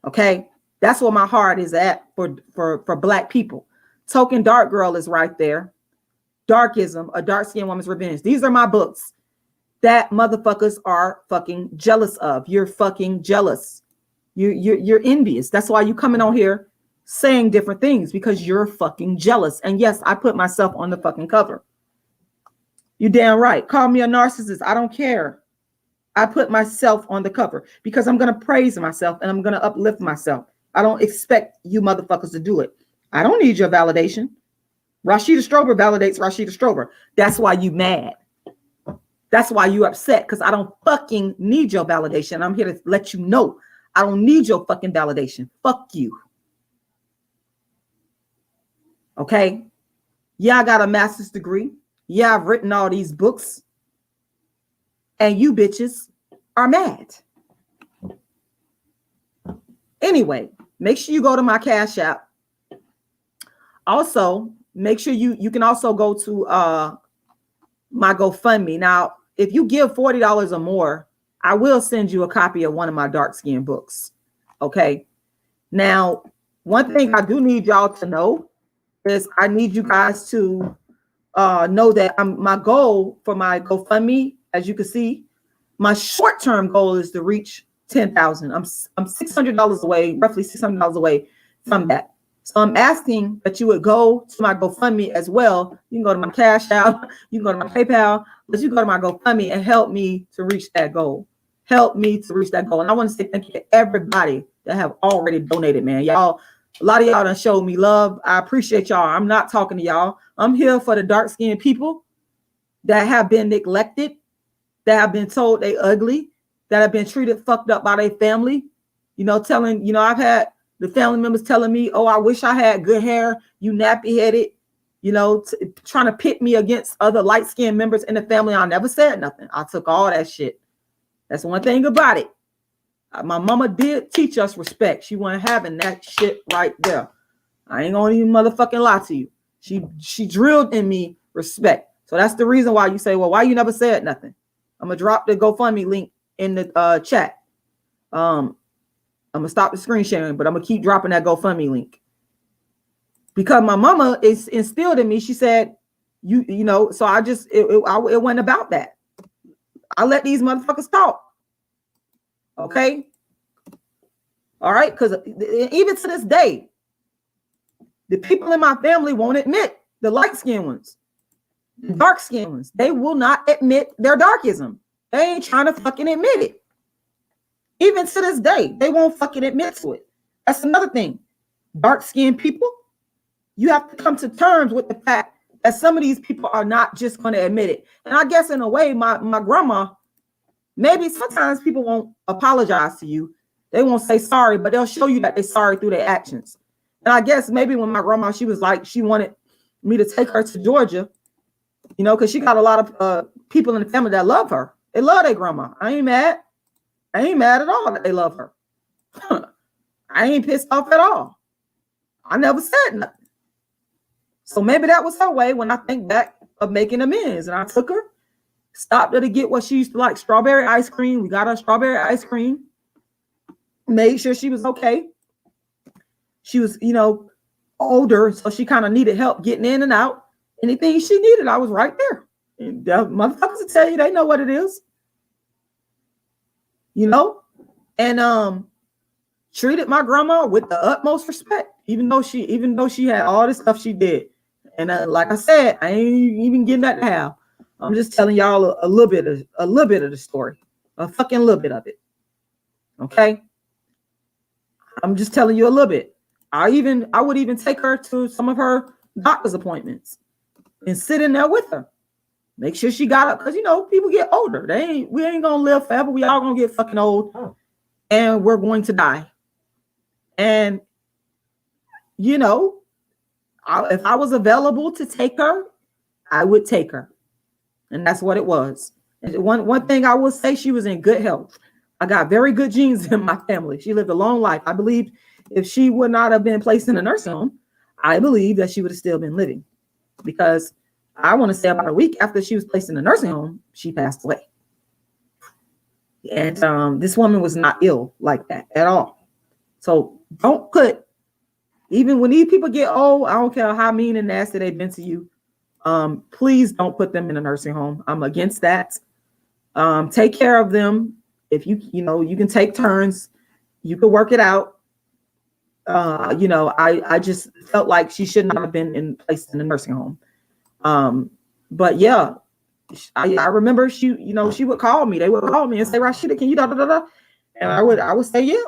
Okay? That's where my heart is at for Black people. Token Dark Girl is right there. Darkism, A Dark-Skinned Woman's Revenge. These are my books that motherfuckers are fucking jealous of. You're fucking jealous. You're envious. That's why you coming on here saying different things, because you're fucking jealous. And yes, I put myself on the fucking cover. You damn right. Call me a narcissist. I don't care. I put myself on the cover because I'm going to praise myself and I'm going to uplift myself. I don't expect you motherfuckers to do it. I don't need your validation. Rashida Strober validates Rashida Strober. That's why you mad. That's why you upset, because I don't fucking need your validation. I'm here to let you know I don't need your fucking validation. Fuck you. Okay? Yeah, I got a master's degree. Yeah, I've written all these books. And you bitches are mad. Anyway, make sure you go to my Cash App. Also, make sure you can also go to my GoFundMe. Now, if you give $40 or more, I will send you a copy of one of my dark skin books. Okay. Now, one thing I do need y'all to know is I need you guys to know that my goal for my GoFundMe, as you can see, my short-term goal is to reach 10,000. I'm $600 away, roughly $600 away from that. So I'm asking that you would go to my GoFundMe as well. You can go to my Cash App, you can go to my PayPal, but you go to my GoFundMe and help me to reach that goal. Help me to reach that goal. And I want to say thank you to everybody that have already donated, man. Y'all, a lot of y'all done showed me love. I appreciate y'all. I'm not talking to y'all. I'm here for the dark-skinned people that have been neglected, that have been told they ugly, that have been treated fucked up by their family. You know, I've had The family members telling me, oh, I wish I had good hair. You nappy headed, trying to pit me against other light skinned members in the family. I never said nothing. I took all that shit. That's one thing about it. My mama did teach us respect. She wasn't having that shit right there. I ain't gonna even motherfucking lie to you. She drilled in me respect. So that's the reason why you say, well, why you never said nothing? I'm gonna drop the GoFundMe link in the chat. I'm gonna stop the screen sharing, but I'm gonna keep dropping that GoFundMe link because my mama is instilled in me. She said, you know. So I just it went about that. I let these motherfuckers talk. Okay. All right. Because even to this day, the people in my family won't admit the light-skinned ones, the dark-skinned ones. They will not admit their darkism. They ain't trying to fucking admit it. Even to this day, they won't fucking admit to it. That's another thing. Dark-skinned people, you have to come to terms with the fact that some of these people are not just going to admit it. And I guess in a way, my grandma, maybe sometimes people won't apologize to you. They won't say sorry, but they'll show you that they're sorry through their actions. And I guess maybe when my grandma, she was like, she wanted me to take her to Georgia, because she got a lot of people in the family that love her. They love their grandma. I ain't mad. I ain't mad at all that they love her. I ain't pissed off at all. I never said nothing. So maybe that was her way when I think back of making amends. And I took her, stopped her to get what she used to like, strawberry ice cream. We got her strawberry ice cream. Made sure she was okay. She was, older, so she kind of needed help getting in and out. Anything she needed, I was right there. And the motherfuckers will tell you they know what it is. And treated my grandma with the utmost respect, even though she had all this stuff she did. And like I said, I ain't even getting that now. I'm just telling y'all a little bit of the story, a fucking little bit of it. Okay, I'm just telling you a little bit. I would even take her to some of her doctor's appointments and sit in there with her. Make sure she got up, because people get older. We ain't gonna live forever. We all gonna get fucking old, and we're going to die. And if I was available to take her, I would take her. And that's what it was. And one thing I will say, she was in good health. I got very good genes in my family. She lived a long life. I believe if she would not have been placed in a nursing home, I believe that she would have still been living. Because I want to say about a week after she was placed in a nursing home, she passed away. And this woman was not ill like that at all. So don't put, even when these people get old, I don't care how mean and nasty they've been to you, please don't put them in a nursing home. I'm against that. Take care of them. If you can take turns, you could work it out. I just felt like she should not have been placed in a nursing home. But yeah, I remember she would call me. They would call me and say, Rashida, can you da da da da? And I would say, yeah.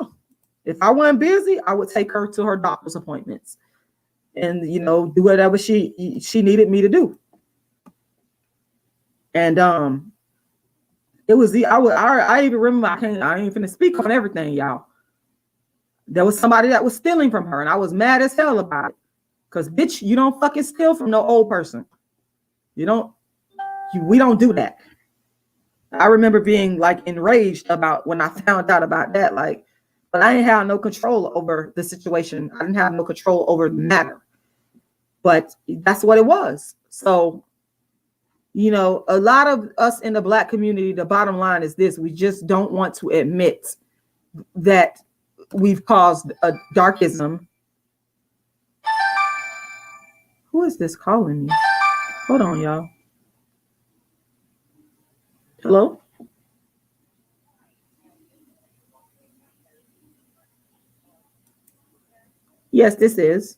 If I wasn't busy, I would take her to her doctor's appointments and do whatever she needed me to do. And it was I even remember, I ain't finna speak on everything, y'all. There was somebody that was stealing from her, and I was mad as hell about it. Cause bitch, you don't fucking steal from no old person. We don't do that. I remember being like enraged about when I found out about that, but I didn't have no control over the situation. I didn't have no control over the matter. But that's what it was. So, a lot of us in the Black community, the bottom line is this: we just don't want to admit that we've caused a darkism. Who is this calling me? Hold on, y'all. Hello? Yes, this is.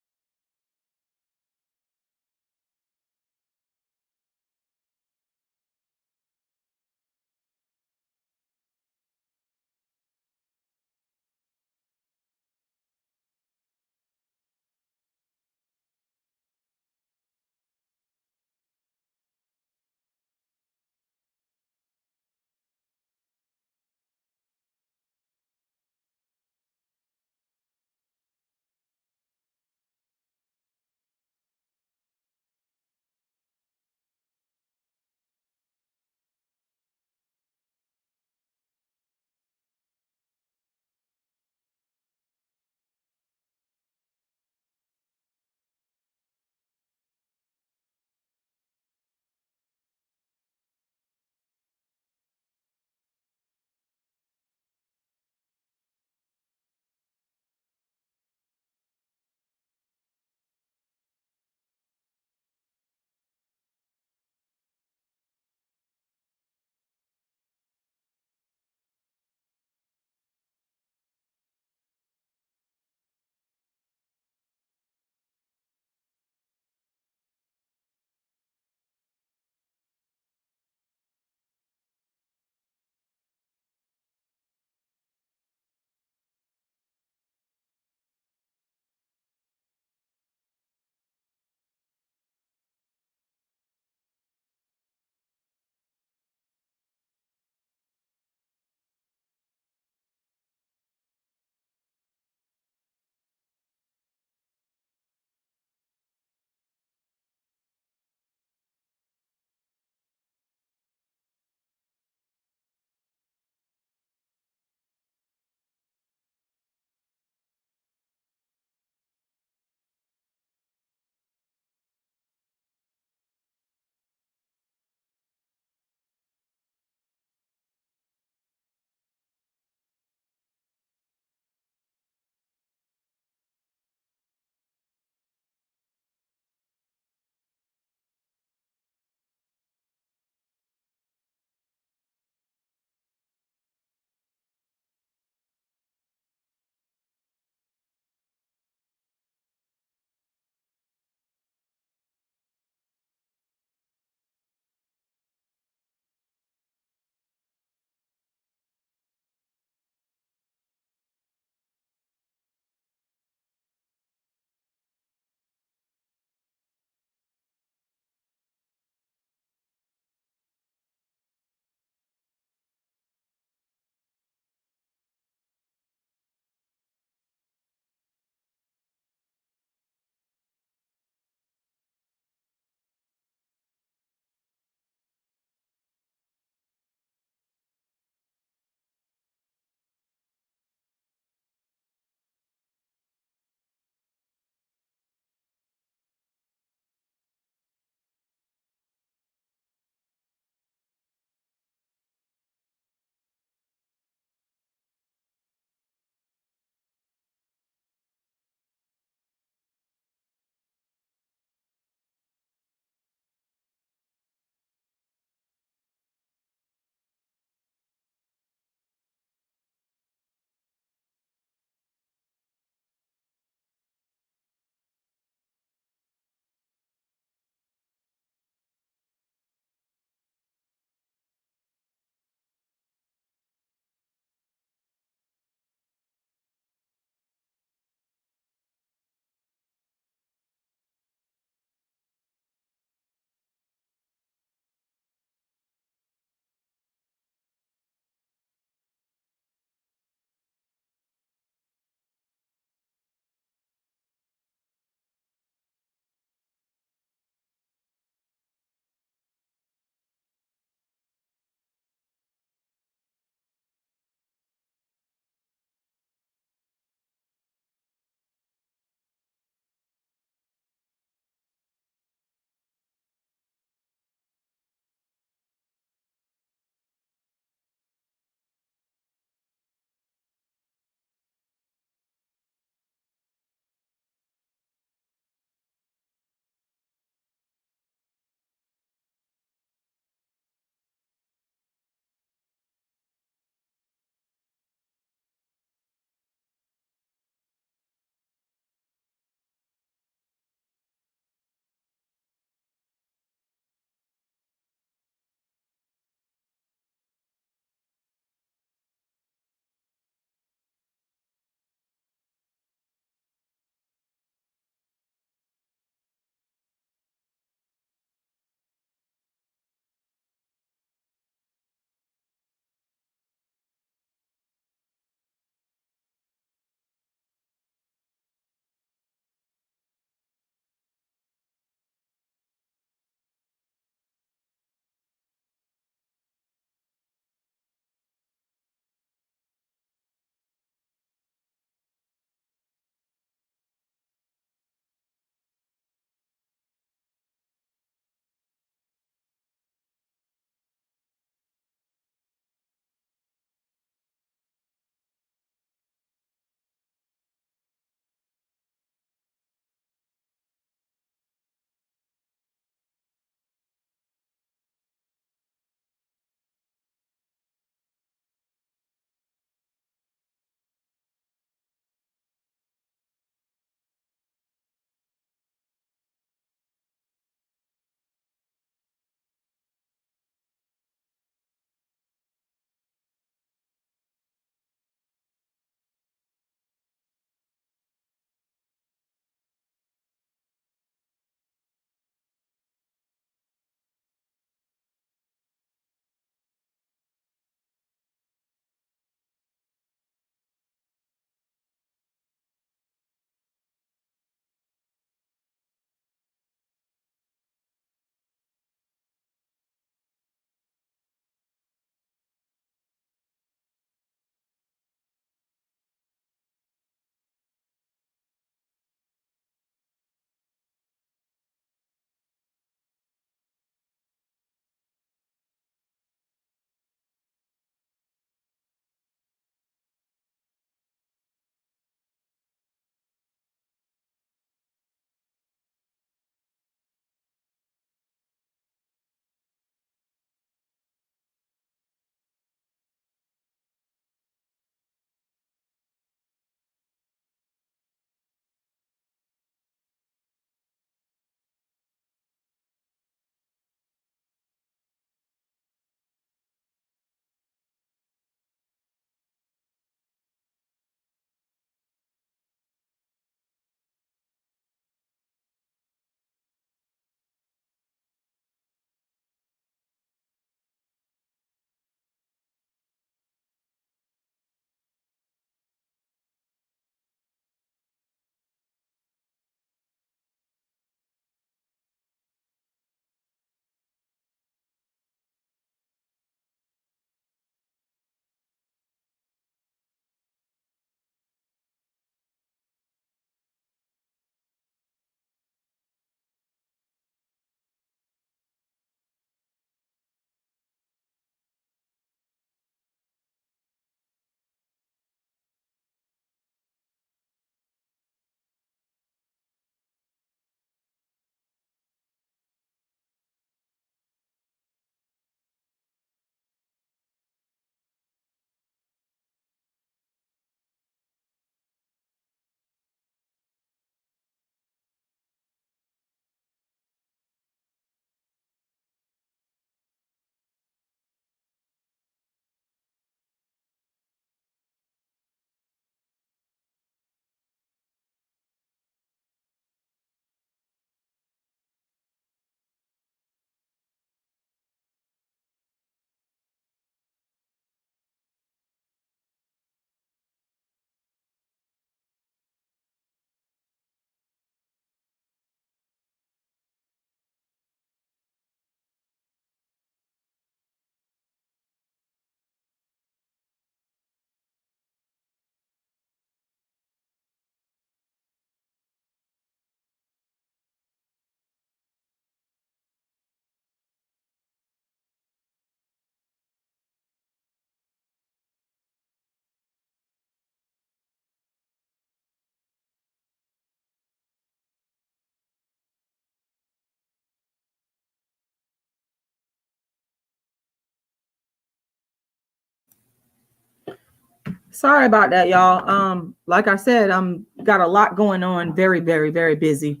Sorry about that, y'all. Like I said, I'm got a lot going on. Very, very, very busy.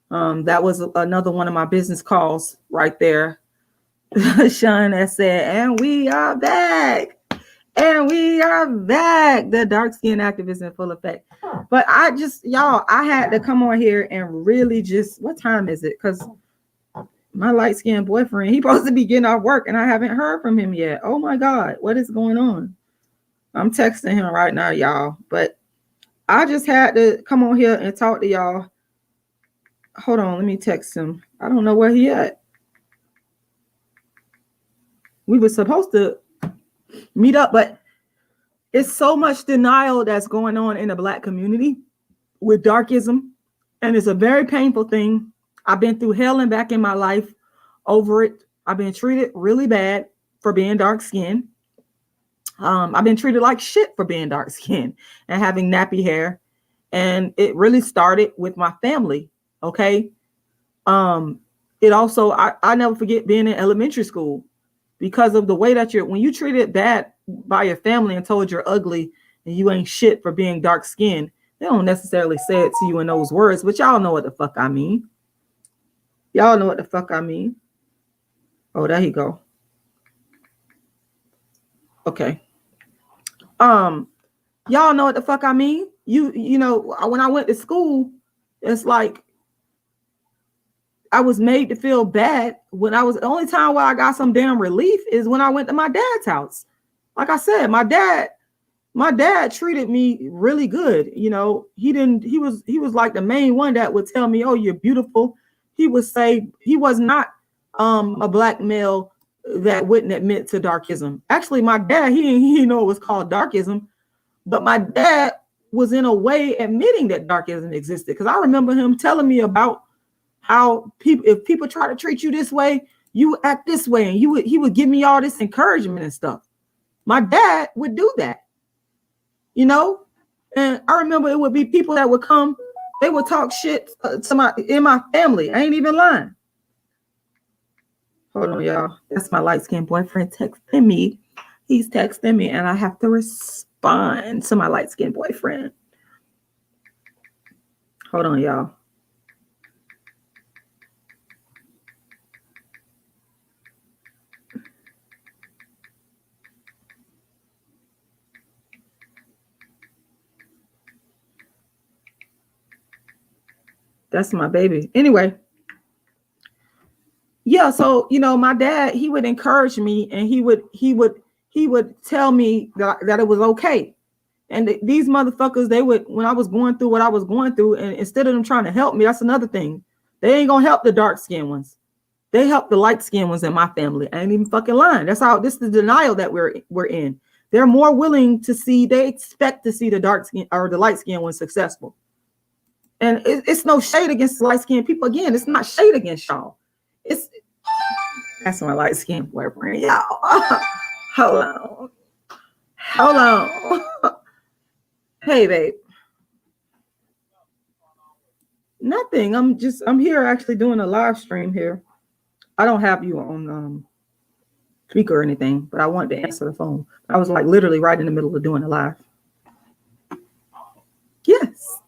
That was another one of my business calls right there. Sean that said, and we are back. And we are back. The dark skin activist in full effect. But I just, y'all, I had to come on here and really just, what time is it? Because my light skinned boyfriend, he's supposed to be getting off work and I haven't heard from him yet. Oh my God, what is going on? I'm texting him right now, y'all. But I just had to come on here and talk to y'all. Hold on, let me text him. I don't know where he at. We were supposed to meet up, but it's so much denial that's going on in the Black community with darkism, and it's a very painful thing. I've been through hell and back in my life over it. I've been treated really bad for being dark skinned. I've been treated like shit for being dark skinned and having nappy hair. And it really started with my family. Okay. Um, it also, I never forget being in elementary school because of the way that when you treated bad by your family and told you're ugly and you ain't shit for being dark skinned, they don't necessarily say it to you in those words, but y'all know what the fuck I mean. Y'all know what the fuck I mean. Oh, there you go. Okay. Y'all know what the fuck I mean. You know, when I went to school, it's like I was made to feel bad. When I was, the only time where I got some damn relief is when I went to my dad's house. Like I said, my dad treated me really good. You know, he was like the main one that would tell me, "Oh, you're beautiful." He would say he was not a black male that wouldn't admit to darkism. Actually, my dad, he didn't know it was called darkism, but my dad was in a way admitting that darkism existed, because I remember him telling me about how people, if people try to treat you this way, you act this way, and he would give me all this encouragement and stuff. My dad would do that, you know. And I remember it would be people that would come, they would talk shit to my family. I ain't even lying. Hold on, y'all. That's my light skinned boyfriend texting me. He's texting me, and I have to respond to my light skinned boyfriend. Hold on, y'all. That's my baby. Anyway, yeah. So my dad, he would encourage me, and he would tell me that it was okay. And these motherfuckers, they would, when I was going through what I was going through, and instead of them trying to help me, that's another thing. They ain't gonna help the dark skinned ones. They help the light skinned ones in my family. I ain't even fucking lying. That's how, this is the denial that we're in. They're more willing to see, they expect to see the dark skin or the light skinned ones successful. And it's no shade against light skinned people. Again, it's not shade against y'all. It's That's my light skinned boyfriend, y'all. Hold on. Hold on. Hey, babe. Nothing. I'm here actually doing a live stream here. I don't have you on speaker or anything, but I wanted to answer the phone. I was like literally right in the middle of doing a live. Yes.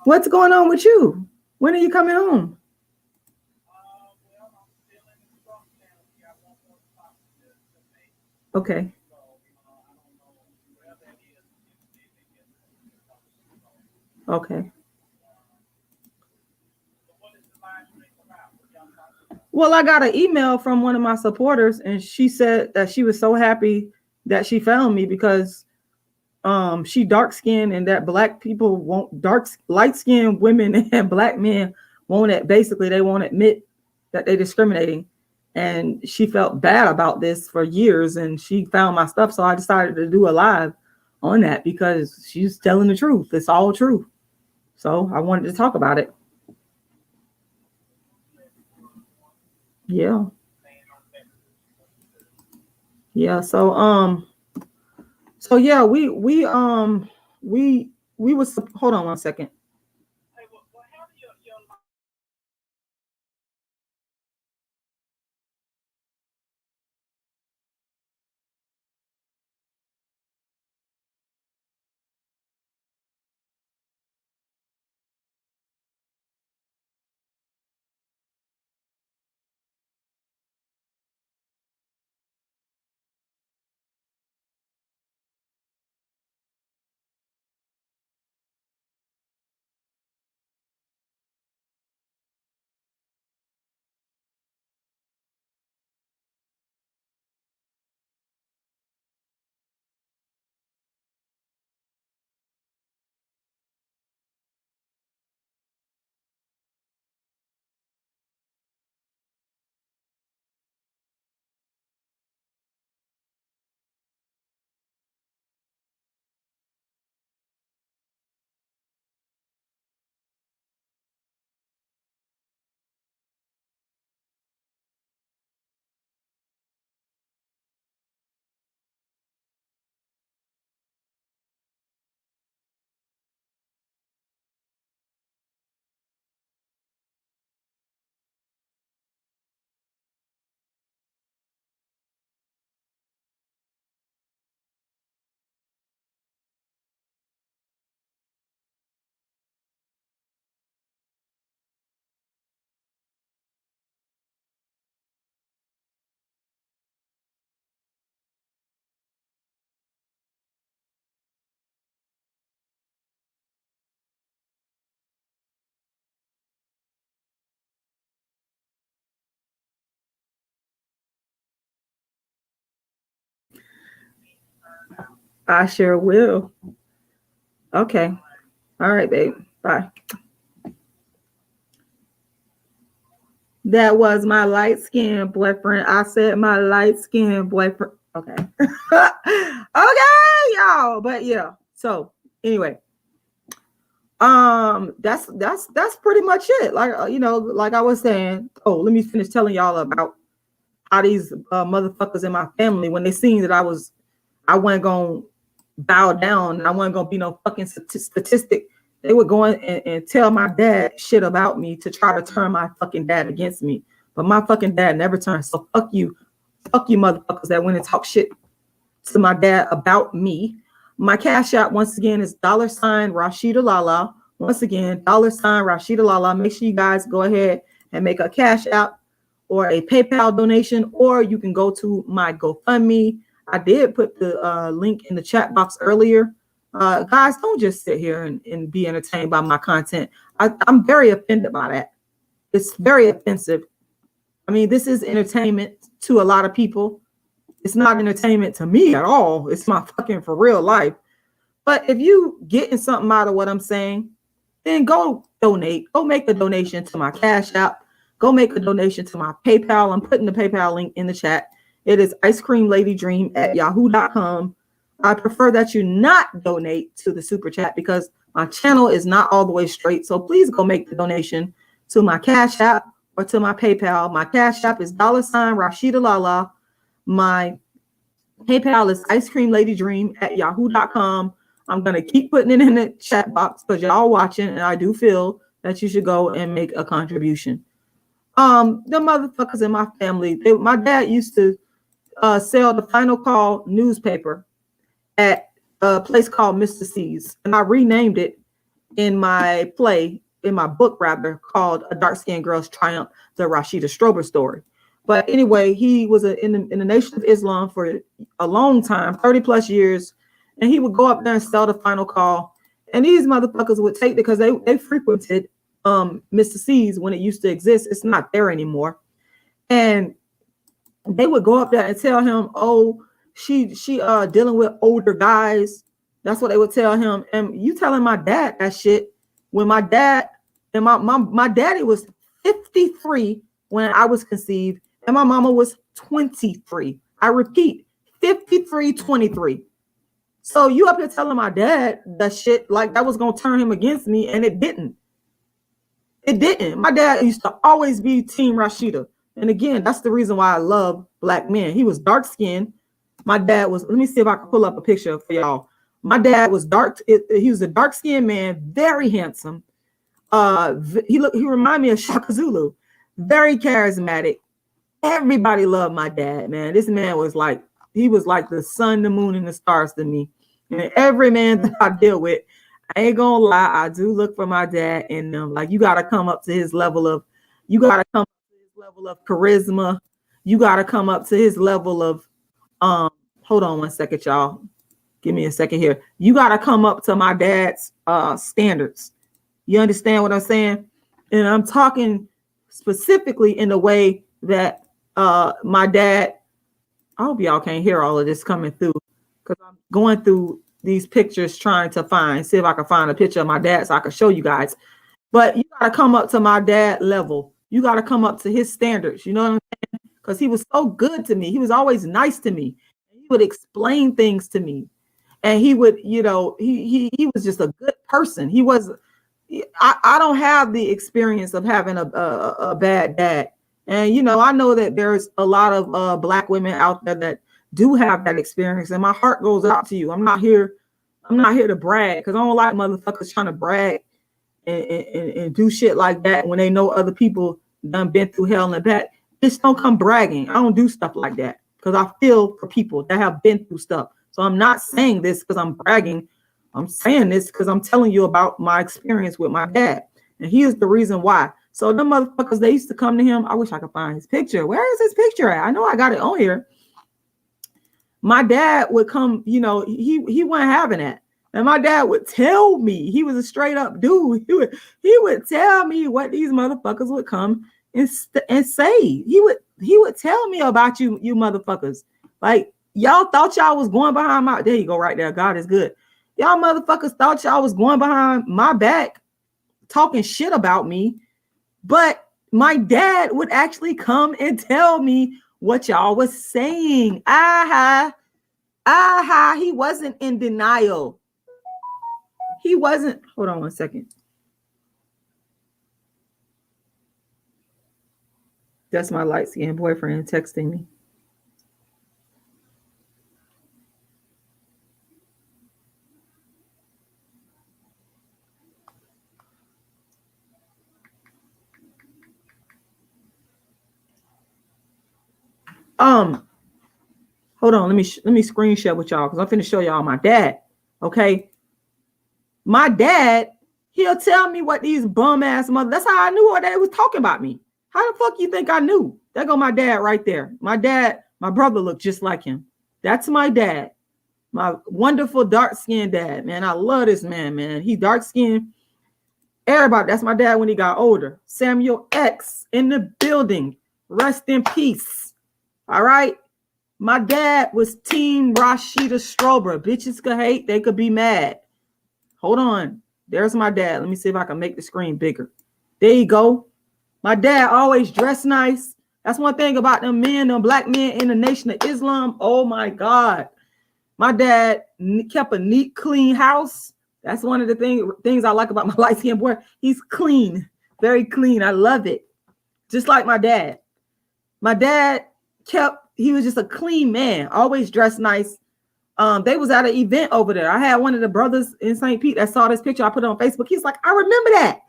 What's going on with you? When are you coming home? Okay. Okay. Well, I got an email from one of my supporters, and she said that she was so happy that she found me because she dark skinned, and that black people won't, light skinned women and black men won't, basically they won't admit that they're discriminating. And she felt bad about this for years, and she found my stuff. So I decided to do a live on that because she's telling the truth. It's all true. So I wanted to talk about it. Yeah. Yeah. So yeah, we was, hold on one second. I sure will. Okay. All right, babe. Bye. That was my light skinned boyfriend. I said my light skinned boyfriend. Okay. Okay, y'all. But yeah. So anyway, that's pretty much it. Like like I was saying. Oh, let me finish telling y'all about how these motherfuckers in my family, when they seen that I wasn't gonna bow down and I wasn't gonna be no fucking statistic, they would go in and tell my dad shit about me to try to turn my fucking dad against me. But my fucking dad never turned. So fuck you motherfuckers that went and talk shit to my dad about me. My cash app once again is $rashidalala. Once again, $rashidalala. Make sure you guys go ahead and make a cash app or a PayPal donation, or you can go to my GoFundMe. I did put the link in the chat box earlier. Guys, don't just sit here and be entertained by my content. I'm very offended by that. It's very offensive. I mean, this is entertainment to a lot of people. It's not entertainment to me at all. It's my fucking for real life. But if you getting something out of what I'm saying, then go donate. Go make a donation to my Cash App. Go make a donation to my PayPal. I'm putting the PayPal link in the chat. It is icecreamladydream@yahoo.com. I prefer that you not donate to the super chat because my channel is not all the way straight. So please go make the donation to my Cash App or to my PayPal. My Cash App is $rashidalala. My PayPal is icecreamladydream@yahoo.com. I'm going to keep putting it in the chat box because y'all watching, and I do feel that you should go and make a contribution. The motherfuckers in my family, my dad used to sell the Final Call newspaper at a place called Mr. C's, and I renamed it in my book rather, called A Dark-Skinned Girl's Triumph, the Rashida Strober story. But anyway, he was in the Nation of Islam for a long time, 30 plus years. And he would go up there and sell the Final Call. And these motherfuckers would take it because they frequented Mr. C's when it used to exist. It's not there anymore. And they would go up there and tell him, oh, she dealing with older guys. That's what they would tell him. And you telling my dad that shit when my dad and my daddy was 53 when I was conceived. And my mama was 23. I repeat, 53, 23. So you up here telling my dad that shit like that was going to turn him against me, and it didn't. It didn't. My dad used to always be Team Rashida. And again, that's the reason why I love black men. He was dark-skinned. My dad was, let me see if I can pull up a picture for y'all. My dad was dark. He was a dark-skinned man, very handsome. He reminded me of Shaka Zulu. Very charismatic. Everybody loved my dad, man. This man was like, he was like the sun, the moon, and the stars to me. And every man that I deal with, I ain't gonna lie, I do look for my dad in them. Like, you gotta come up to his level of, charisma. You gotta come up to his level of, hold on one second, y'all. Give me a second here. You gotta come up to my dad's standards. You understand what I'm saying? And I'm talking specifically in the way that my dad, I hope y'all can't hear all of this coming through because I'm going through these pictures trying to see if I can find a picture of my dad so I can show you guys. But you got to come up to my dad level. You got to come up to his standards. You know what I'm saying? Because he was so good to me. He was always nice to me. He would explain things to me. And he would, he was just a good person. He was, I don't have the experience of having a bad dad. And, I know that there's a lot of black women out there that do have that experience. And my heart goes out to you. I'm not here to brag because I don't like motherfuckers trying to brag and do shit like that when they know other people done been through hell and back. Just don't come bragging. I don't do stuff like that because I feel for people that have been through stuff. So I'm not saying this because I'm bragging. I'm saying this because I'm telling you about my experience with my dad. And here's the reason why. So the motherfuckers, they used to come to him. I wish I could find his picture. Where is his picture at? I know I got it on here. My dad would come, he wasn't having that. And my dad would tell me, he was a straight up dude. He would tell me what these motherfuckers would come and say. He would tell me about you motherfuckers. Like, Y'all thought y'all was going behind my, there you go, right there. God is good. Y'all motherfuckers thought y'all was going behind my back, talking shit about me. But my dad would actually come and tell me what y'all was saying. He wasn't in denial. He wasn't, hold on one second. That's my light-skinned boyfriend texting me. Hold on, let me screen share with y'all because I'm finna show y'all my dad. Okay. My dad, he'll tell me what these bum ass mother. That's how I knew what they was talking about me. How the fuck you think I knew? There go my dad right there. My dad, my brother looked just like him. That's my dad. My wonderful dark-skinned dad, man. I love this man. He dark-skinned. Everybody, that's my dad when he got older. Samuel X in the building. Rest in peace. All right. My dad was Team Rashida Strober. Bitches could hate, they could be mad. Hold on. There's my dad. Let me see if I can make the screen bigger. There you go. My dad always dressed nice. That's one thing about them men, them black men in the Nation of Islam. Oh my God. My dad kept a neat, clean house. That's one of the things I like about my light-skinned boy. He's clean, very clean. I love it. Just like my dad. My dad he was just a clean man, always dressed nice. They was at an event over there. I had one of the brothers in St. Pete that saw this picture. I put it on Facebook. He's like, I remember that.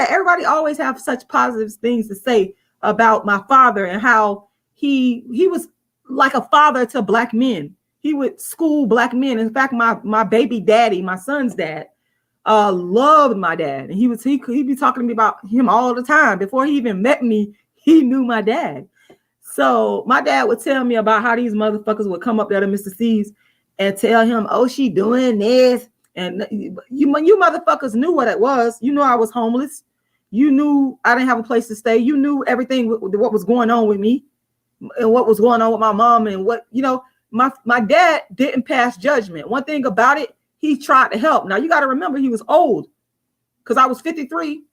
Everybody always have such positive things to say about my father and how he was like a father to black men. He would school black men. In fact, my baby daddy, my son's dad, loved my dad. And he'd be talking to me about him all the time. Before he even met me, he knew my dad. So my dad would tell me about how these motherfuckers would come up there to Mr. C's and tell him, oh, she doing this. And you motherfuckers knew what it was. You knew I was homeless. You knew I didn't have a place to stay. You knew everything, what was going on with me and what was going on with my mom and what, my dad didn't pass judgment. One thing about it, he tried to help. Now you got to remember he was old because I was 53.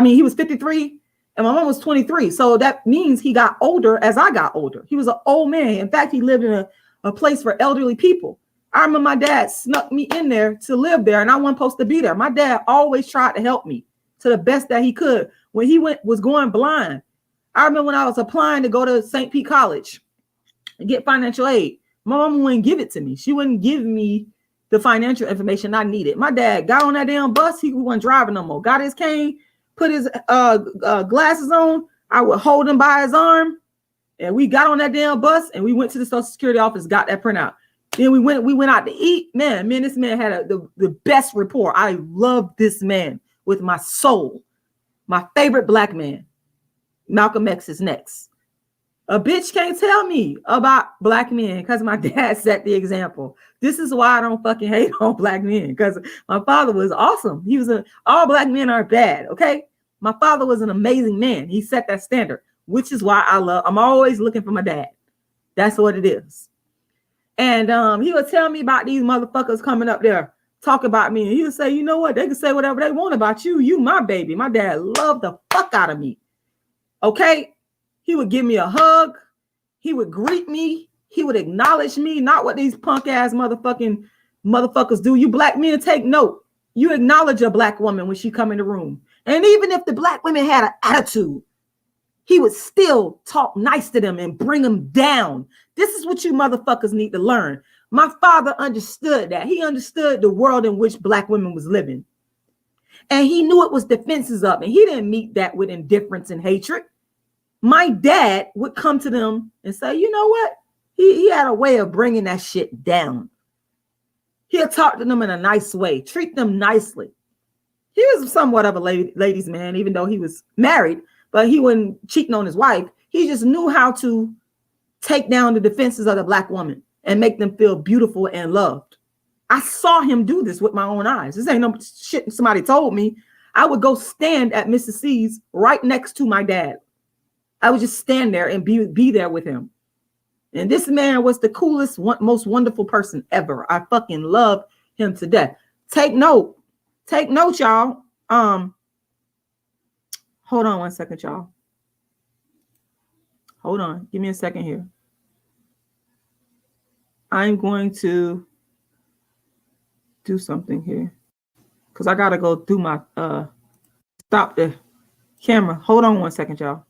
He was 53. And my mom was 23. So that means he got older as I got older. He was an old man. In fact, he lived in a place for elderly people. I remember my dad snuck me in there to live there, and I wasn't supposed to be there. My dad always tried to help me to the best that he could. When he was going blind, I remember when I was applying to go to St. Pete College and get financial aid, my mom wouldn't give it to me. She wouldn't give me the financial information I needed. My dad got on that damn bus. He wasn't driving no more. Got his cane, put his glasses on. I would hold him by his arm, and we got on that damn bus, and we went to the Social Security office, got that printout. Then we went out to eat. Man, this man had the best rapport. I love this man with my soul. My favorite black man. Malcolm X is next. A bitch can't tell me about black men because my dad set the example. This is why I don't fucking hate on black men, because my father was awesome. He was all black men are bad, okay? My father was an amazing man. He set that standard, which is why I'm always looking for my dad. That's what it is. And he would tell me about these motherfuckers coming up there, talk about me. And he would say, you know what? They can say whatever they want about you. You my baby. My dad loved the fuck out of me. Okay? He would give me a hug. He would greet me. He would acknowledge me, not what these punk ass motherfuckers do. You black men, take note. You acknowledge a black woman when she come in the room. And even if the black women had an attitude, he would still talk nice to them and bring them down. This is what you motherfuckers need to learn. My father understood that. He understood the world in which black women was living. And he knew it was defenses up. And he didn't meet that with indifference and hatred. My dad would come to them and say, you know what? He had a way of bringing that shit down. He'll talk to them in a nice way, treat them nicely. He was somewhat of a ladies' man, even though he was married, but he wasn't cheating on his wife. He just knew how to take down the defenses of the black woman and make them feel beautiful and loved. I saw him do this with my own eyes. This ain't no shit somebody told me. I would go stand at Mrs. C's right next to my dad. I would just stand there and be there with him. And this man was the coolest, most wonderful person ever. I fucking love him to death. Take note. Take note, y'all. Hold on one second, y'all. Hold on. Give me a second here. I'm going to do something here because I got to go do my stop the camera. Hold on one second, y'all.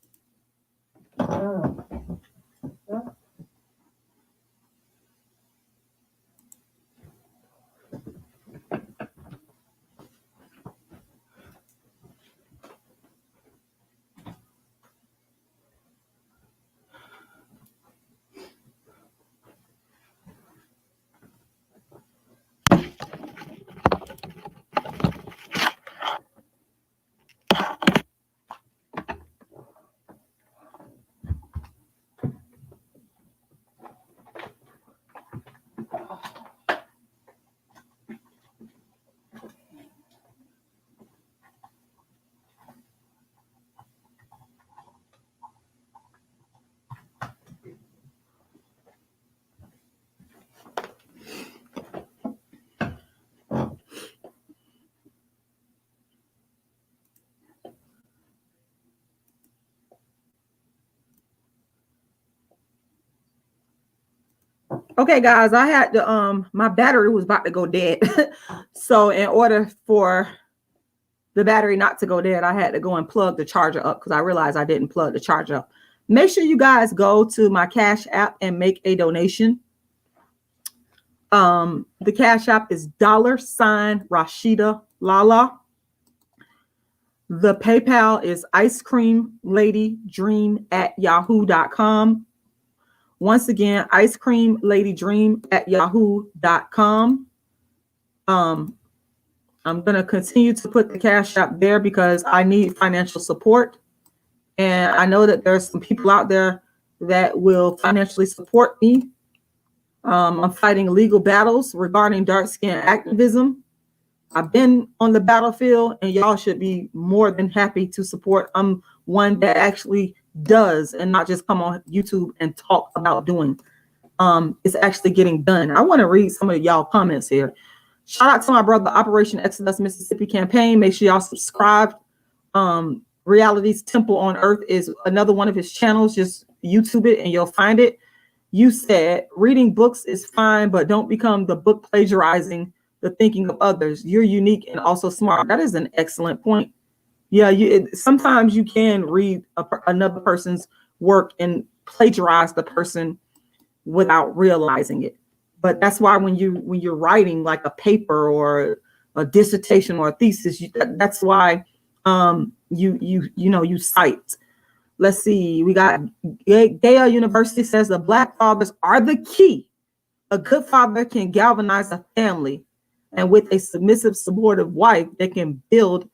Okay, guys, I had to my battery was about to go dead. So in order for the battery not to go dead, I had to go and plug the charger up because I realized I didn't plug the charger up. Make sure you guys go to my Cash App and make a donation. The Cash App is $rashidalala. The PayPal is icecreamladydream@yahoo.com. Once again, icecreamladydream@yahoo.com. I'm going to continue to put the Cash App there because I need financial support. And I know that there's some people out there that will financially support me. I'm fighting legal battles regarding dark skin activism. I've been on the battlefield and y'all should be more than happy to support. I'm one that actually does and not just come on YouTube and talk about doing. It's actually getting done. I want to read some of y'all comments here. Shout out to my brother, Operation Exodus Mississippi campaign. Make sure y'all subscribe. Reality's Temple on Earth is another one of his channels. Just YouTube it and you'll find it. You said reading books is fine, but don't become the book plagiarizing the thinking of others. You're unique and also smart. That is an excellent point. Yeah, sometimes you can read another person's work and plagiarize the person without realizing it. But that's why when you're writing like a paper or a dissertation or a thesis, that's why you cite. Let's see. We got Gaya University says the Black fathers are the key. A good father can galvanize a family, and with a submissive, supportive wife, they can build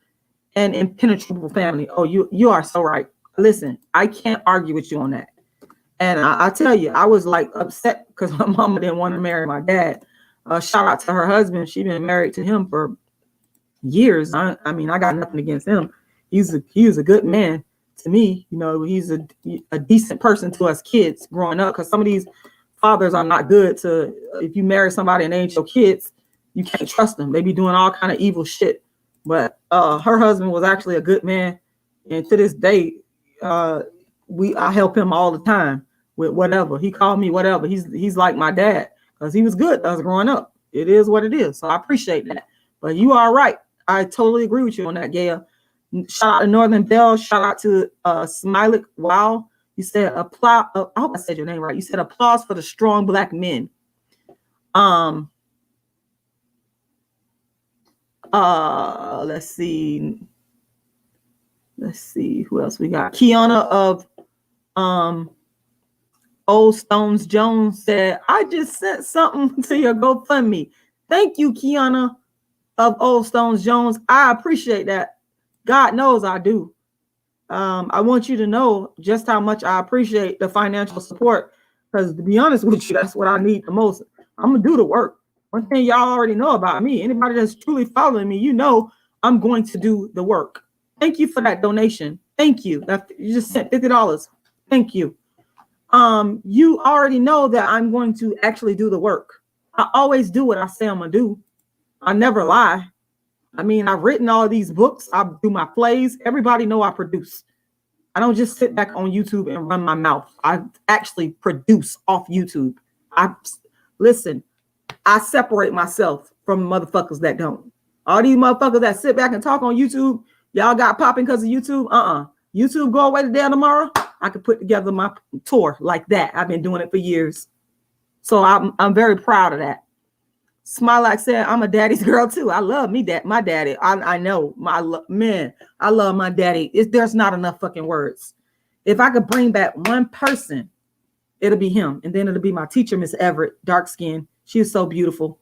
an impenetrable family. Oh, you are so right. Listen, I can't argue with you on that. And I tell you, I was like upset because my mama didn't want to marry my dad. Shout out to her husband. She's been married to him for years. I mean, I got nothing against him. He was a good man to me. You know, he's a decent person to us kids growing up, because some of these fathers are not good to, if you marry somebody and they ain't your kids, you can't trust them. They be doing all kind of evil shit. But her husband was actually a good man. And to this day, I help him all the time with whatever. He called me whatever. He's like my dad because he was good to us growing up. It is what it is. So I appreciate that. But you are right. I totally agree with you on that, Gail. Shout out to Northern Bell. Shout out to Smiley. Wow. You said applause. I hope I said your name right. You said applause for the strong Black men. Let's see who else we got. Kiana of Old Stones Jones said, I just sent something to your GoFundMe. Thank you, Kiana of Old Stones Jones. I appreciate that. God knows I do. I want you to know just how much I appreciate the financial support, because to be honest with you, that's what I need the most. I'm gonna do the work. One thing y'all already know about me, anybody that's truly following me, you know I'm going to do the work. Thank you for that donation. Thank you. You just sent $50. Thank you. you already know that I'm going to actually do the work. I always do what I say I'm gonna do. I never lie. I mean, I've written all these books. I do my plays. Everybody know I produce. I don't just sit back on YouTube and run my mouth. I actually produce off YouTube. I listen. I separate myself from motherfuckers that don't. All these motherfuckers that sit back and talk on YouTube, y'all got popping because of YouTube. YouTube go away today or tomorrow. I could put together my tour like that. I've been doing it for years. So I'm very proud of that. Smile like said, I'm a daddy's girl too. I love my daddy. I know man. I love my daddy. There's not enough fucking words. If I could bring back one person, it'll be him, and then it'll be my teacher, Miss Everett, dark skin. She is so beautiful,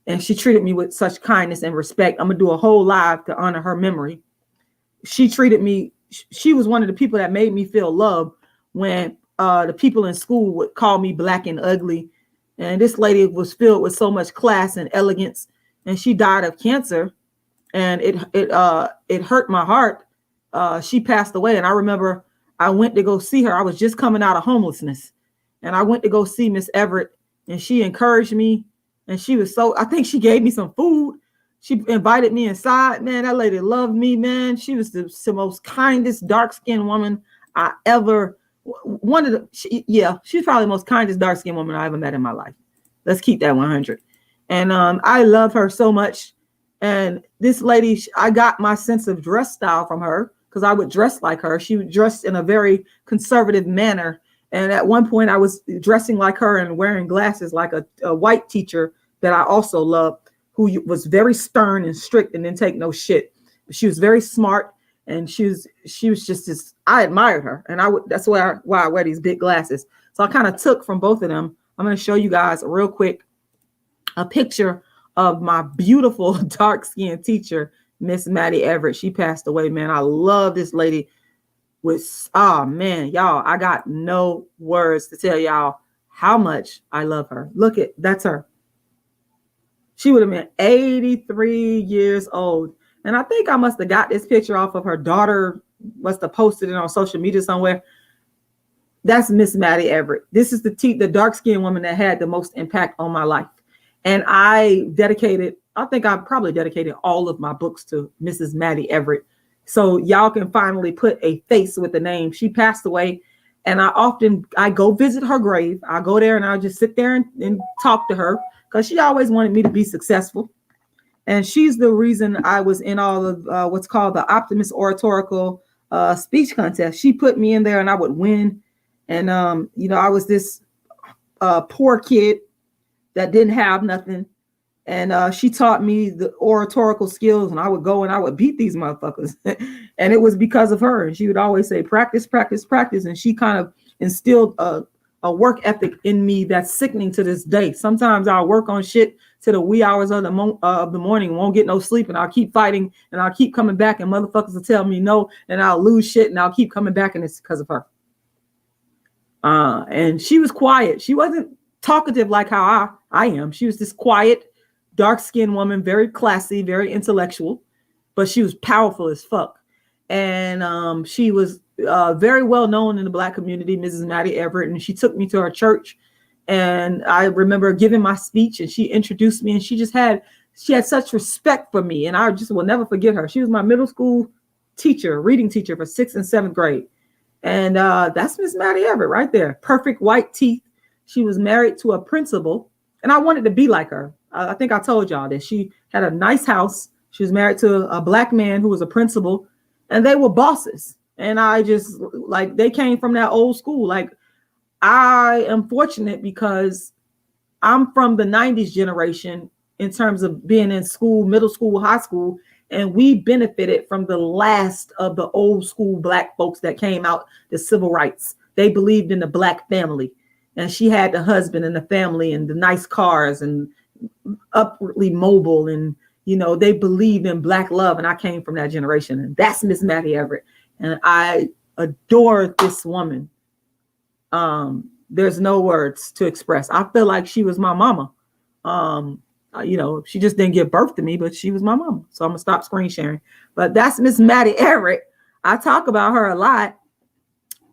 and she treated me with such kindness and respect. I'm gonna do a whole live to honor her memory. She treated me. She was one of the people that made me feel loved when the people in school would call me black and ugly. And this lady was filled with so much class and elegance, and she died of cancer, and it hurt my heart. She passed away, and I remember I went to go see her. I was just coming out of homelessness, and I went to go see Miss Everett, and she encouraged me, and she was I think she gave me some food. She invited me inside. Man, that lady loved me, man. She was the most kindest dark-skinned woman I ever. She's probably the most kindest dark-skinned woman I ever met in my life. Let's keep that 100. And I love her so much. And this lady, I got my sense of dress style from her because I would dress like her. She would dress in a very conservative manner. And at one point I was dressing like her and wearing glasses like a white teacher that I also loved, who was very stern and strict and didn't take no shit. She was very smart. And she was just this. I admired her, and that's why I wear these big glasses. So I kind of took from both of them. I'm going to show you guys real quick a picture of my beautiful dark-skinned teacher, Miss Maddie Everett. She passed away, man. I love this lady. Man, y'all, I got no words to tell y'all how much I love her. That's her. She would have been 83 years old. And I think I must have got this picture off of her daughter, must have posted it on social media somewhere. That's Miss Maddie Everett. This is the dark-skinned woman that had the most impact on my life. And I probably dedicated all of my books to Mrs. Maddie Everett. So y'all can finally put a face with the name. She passed away. And I go visit her grave. I go there and I'll just sit there and talk to her because she always wanted me to be successful. And she's the reason I was in all of what's called the Optimist Oratorical speech contest. She put me in there and I would win. And, I was this poor kid that didn't have nothing. And she taught me the oratorical skills, and I would go and I would beat these motherfuckers. And it was because of her. And she would always say, practice, practice, practice. And she kind of instilled a work ethic in me that's sickening to this day. Sometimes I'll work on shit to the wee hours of the morning, won't get no sleep, and I'll keep fighting, and I'll keep coming back, and motherfuckers will tell me no, and I'll lose shit, and I'll keep coming back, and it's because of her. And she was quiet. She wasn't talkative like how I am. She was this quiet, dark-skinned woman, very classy, very intellectual, but she was powerful as fuck. And she was very well known in the Black community, Mrs. Maddie Everett, and she took me to her church. And I remember giving my speech, and she introduced me, and she had such respect for me, and I just will never forget her. She was my middle school teacher, reading teacher for 6th and 7th grade. And that's Miss Maddie Everett right there. Perfect white teeth. She was married to a principal, and I wanted to be like her. I think I told y'all that she had a nice house. She was married to a Black man who was a principal, and they were bosses. And I just, they came from that old school. I am fortunate because I'm from the 90s generation in terms of being in school, middle school, high school, and we benefited from the last of the old school Black folks that came out, the civil rights. They believed in the Black family, and she had the husband and the family and the nice cars and upwardly mobile, and they believed in Black love, and I came from that generation, and that's Miss Maddie Everett, and I adore this woman. There's no words to express. I feel like she was my mama. She just didn't give birth to me, but she was my mama. So I'm gonna stop screen sharing. But that's Miss Maddie Everett. I talk about her a lot,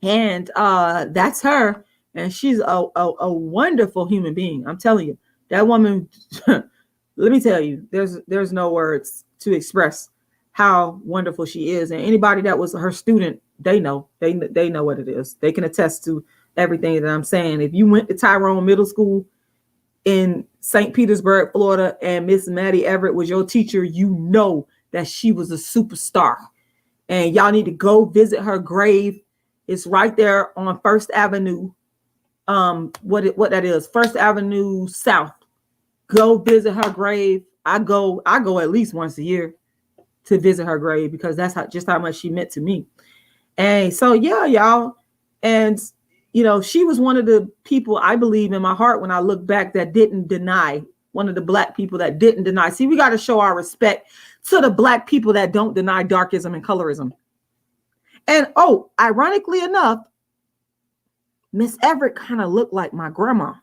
and that's her. And she's a wonderful human being. I'm telling you, that woman, let me tell you, there's no words to express how wonderful she is. And anybody that was her student, they know what it is. They can attest to everything that I'm saying. If you went to Tyrone Middle School in St. Petersburg, Florida, and Miss Maddie Everett was your teacher, you know that she was a superstar. And y'all need to go visit her grave. It's right there on First Avenue. What that is, First Avenue South. Go visit her grave. I go at least once a year to visit her grave because that's how much she meant to me. And so yeah, y'all. And she was one of the people I believe in my heart when I look back that didn't deny, one of the Black people that didn't deny. See, we got to show our respect to the Black people that don't deny darkism and colorism. And ironically enough, Miss Everett kind of looked like my grandma.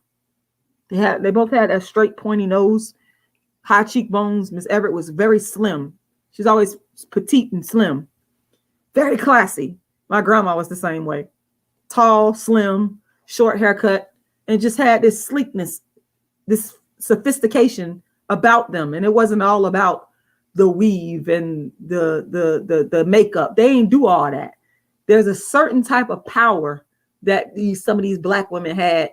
They both had a straight pointy nose, high cheekbones. Miss Everett was very slim. She's always petite and slim, very classy. My grandma was the same way. Tall, slim, short haircut, and just had this sleekness, this sophistication about them. And it wasn't all about the weave and the makeup. They ain't do all that. There's a certain type of power that some of these Black women had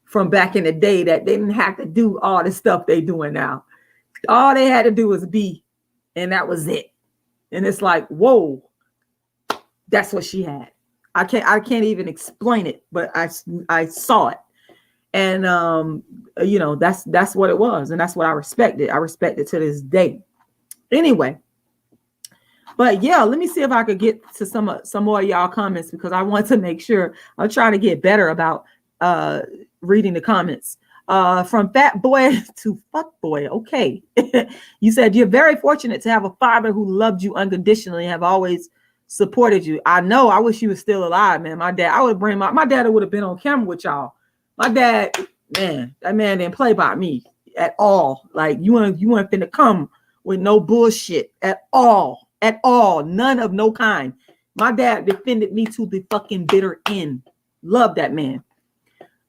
from back in the day that they didn't have to do all the stuff they doing now. All they had to do was be, and that was it. And it's like, whoa, that's what she had. I can't even explain it, but I saw it. And that's what it was. And that's what I respected. I respect it to this day. Anyway, but yeah, let me see if I could get to some more of y'all comments because I want to make sure. I'll try to get better about reading the comments. From fat boy to fuck boy. Okay. You said you're very fortunate to have a father who loved you unconditionally and have always supported you. I know. I wish he was still alive, man. My dad, I would bring my dad would have been on camera with y'all. My dad, man, that man didn't play by me at all. Like you weren't finna come with no bullshit at all. At all. None of no kind. My dad defended me to the fucking bitter end. Love that man.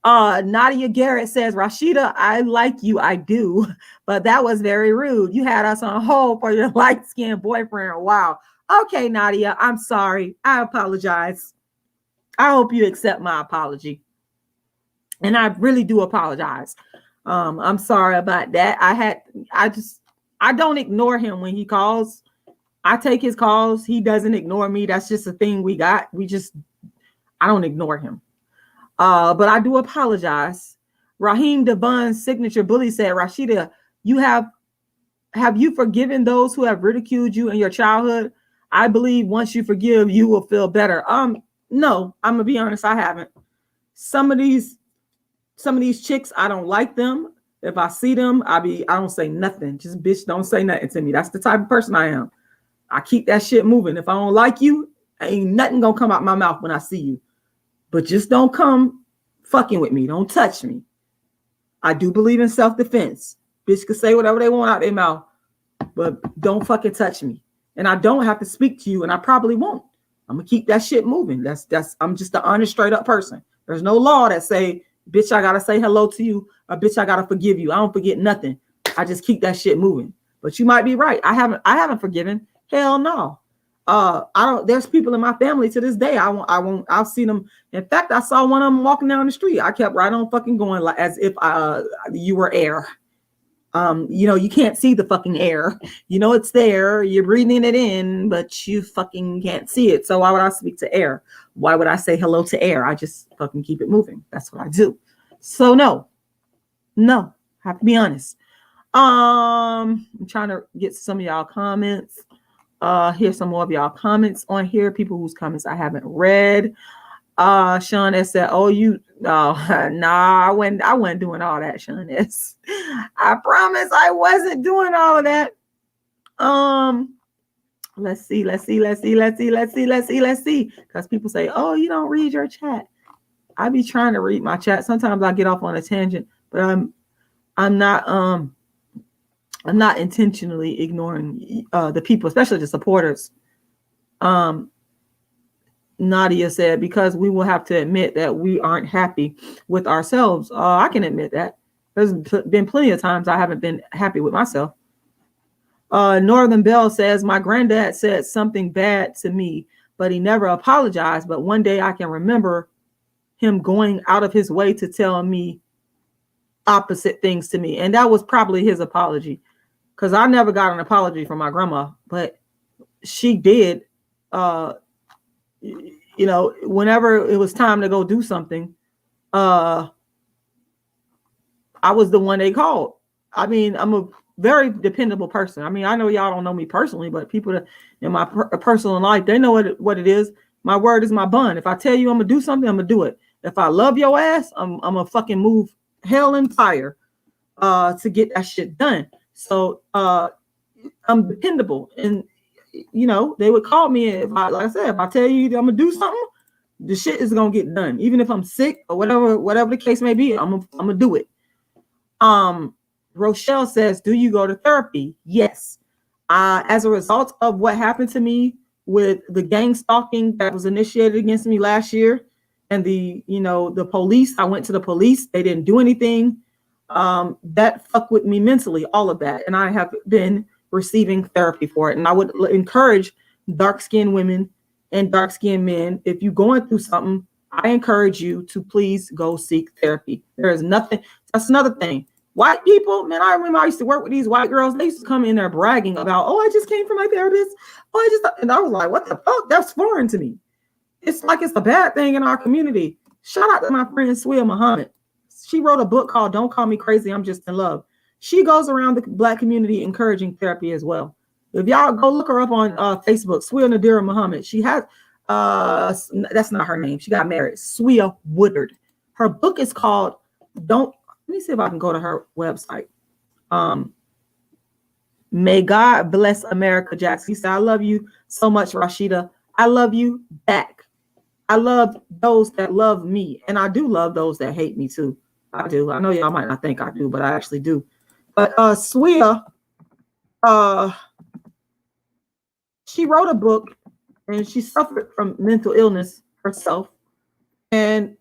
Nadia Garrett says, Rashida, I like you. I do. But that was very rude. You had us on hold for your light-skinned boyfriend. Wow. Okay, Nadia, I'm sorry. I apologize. I hope you accept my apology. And I really do apologize. I'm sorry about that. I don't ignore him when he calls. I take his calls. He doesn't ignore me. That's just a thing we got. I don't ignore him. But I do apologize. Raheem Devon's signature bully said, Rashida, have you forgiven those who have ridiculed you in your childhood? I believe once you forgive, you will feel better. No, I'm gonna be honest, I haven't. Some of these chicks, I don't like them. If I see them, I don't say nothing. Just bitch, don't say nothing to me. That's the type of person I am. I keep that shit moving. If I don't like you, ain't nothing gonna come out my mouth when I see you. But just don't come fucking with me. Don't touch me. I do believe in self-defense. Bitch can say whatever they want out their mouth, but don't fucking touch me. And I don't have to speak to you, and I probably won't. I'm gonna keep that shit moving. I'm just an honest, straight up person. There's no law that say, bitch, I gotta say hello to you, or bitch, I gotta forgive you. I don't forget nothing. I just keep that shit moving. But you might be right. I haven't forgiven. Hell no. I don't. There's people in my family to this day. I'll see them. In fact, I saw one of them walking down the street. I kept right on fucking going, like as if you were air. You can't see the fucking air. You know it's there. You're breathing it in, but you fucking can't see it. So why would I speak to air? Why would I say hello to air? I just fucking keep it moving. That's what I do. So no, have to be honest. I'm trying to get some of y'all comments. Here's some more of y'all comments on here. People whose comments I haven't read. Sean S said, nah, I wasn't doing all that, Sean S. I promise I wasn't doing all of that. Let's see. Because people say, oh, you don't read your chat. I be trying to read my chat. Sometimes I get off on a tangent, but I'm not intentionally ignoring the people, especially the supporters. Nadia said, because we will have to admit that we aren't happy with ourselves. I can admit that. There's been plenty of times I haven't been happy with myself. Northern Bell says, my granddad said something bad to me, but he never apologized. But one day I can remember him going out of his way to tell me opposite things to me. And that was probably his apology, because I never got an apology from my grandma, but she did. You know, whenever it was time to go do something, I was the one they called. I mean, I'm a very dependable person. I mean, I know y'all don't know me personally, but people that in my personal life, they know what it is. My word is my bond. If I tell you I'm gonna do something, I'm gonna do it. If I love your ass, I'm gonna fucking move hell and fire to get that shit done. So I'm dependable, and you know, they would call me if like I said, if I tell you I'm gonna do something, the shit is gonna get done. Even if I'm sick or whatever the case may be, I'm gonna do it. Rochelle says, do you go to therapy? Yes. As a result of what happened to me with the gang stalking that was initiated against me last year, and the police, I went to the police, they didn't do anything. That fucked with me mentally, all of that. And I have been receiving therapy for it. And I would encourage dark-skinned women and dark-skinned men, if you're going through something, I encourage you to please go seek therapy. There is nothing. That's another thing. White people, man, I remember I used to work with these white girls. They used to come in there bragging about, oh, I just came from my therapist. And I was like, what the fuck? That's foreign to me. It's like it's a bad thing in our community. Shout out to my friend Sweah Muhammad. She wrote a book called Don't Call Me Crazy, I'm Just in Love. She goes around the Black community encouraging therapy as well. If y'all go look her up on Facebook, Sweah Nadira Muhammad. She has, that's not her name. She got married. Sweah Woodard. Her book is called Let me see if I can go to her website. May God bless America, Jackson. He said, I love you so much, Rashida. I love you back. I love those that love me. And I do love those that hate me too. I do. I know y'all might not think I do, but I actually do. But Sweah, she wrote a book, and she suffered from mental illness herself. And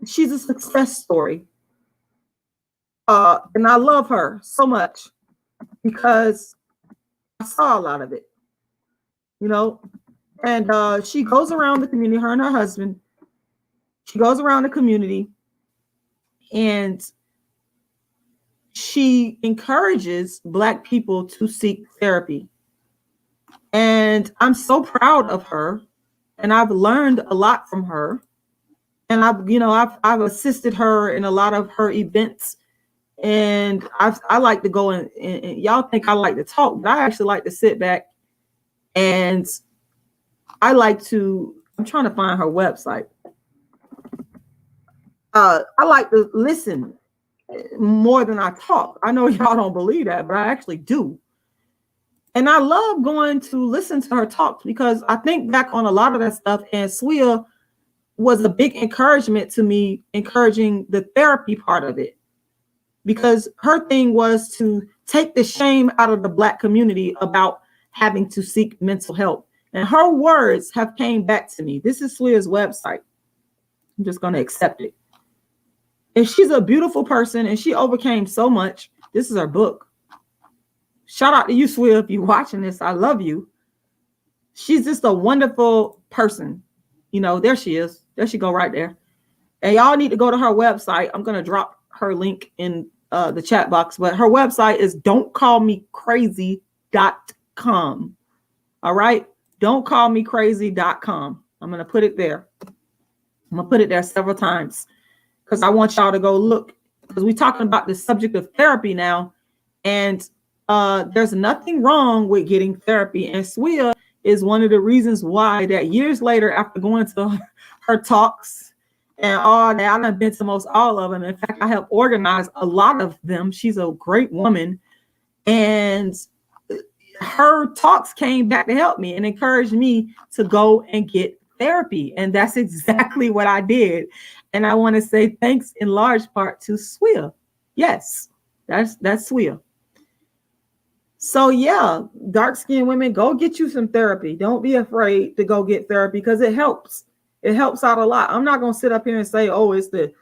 she's a success story. And I love her so much because I saw a lot of it, you know. And she goes around the community, her and her husband. She goes around the community, and she encourages Black people to seek therapy. And I'm so proud of her, and I've learned a lot from her. And I've assisted her in a lot of her events. And I like to go and y'all think I like to talk, but I actually like to sit back, and I'm trying to find her website. I like to listen more than I talk. I know y'all don't believe that, but I actually do. And I love going to listen to her talk, because I think back on a lot of that stuff, and Sweah was a big encouragement to me, encouraging the therapy part of it. Because her thing was to take the shame out of the Black community about having to seek mental help. And her words have came back to me. This is Sweah's website. I'm just going to accept it. And she's a beautiful person, and she overcame so much. This is her book. Shout out to you, Sweah, if you're watching this. I love you. She's just a wonderful person. You know, there she is. There she go right there. And y'all need to go to her website. I'm going to drop her link in the chat box, but her website is don'tcallmecrazy.com. All right, don'tcallmecrazy.com. I'm going to put it there. I'm going to put it there several times, because I want y'all to go look, because we're talking about the subject of therapy now, and there's nothing wrong with getting therapy. And Sweah is one of the reasons why that years later, after going to her talks and all that, I've been to most all of them. In fact, I have organized a lot of them. She's a great woman. And her talks came back to help me and encouraged me to go and get therapy. And that's exactly what I did. And I want to say thanks in large part to Sweah. Yes, that's Sweah. So yeah, dark-skinned women, go get you some therapy. Don't be afraid to go get therapy because it helps. It helps out a lot. I'm not gonna sit up here and say, oh, it's the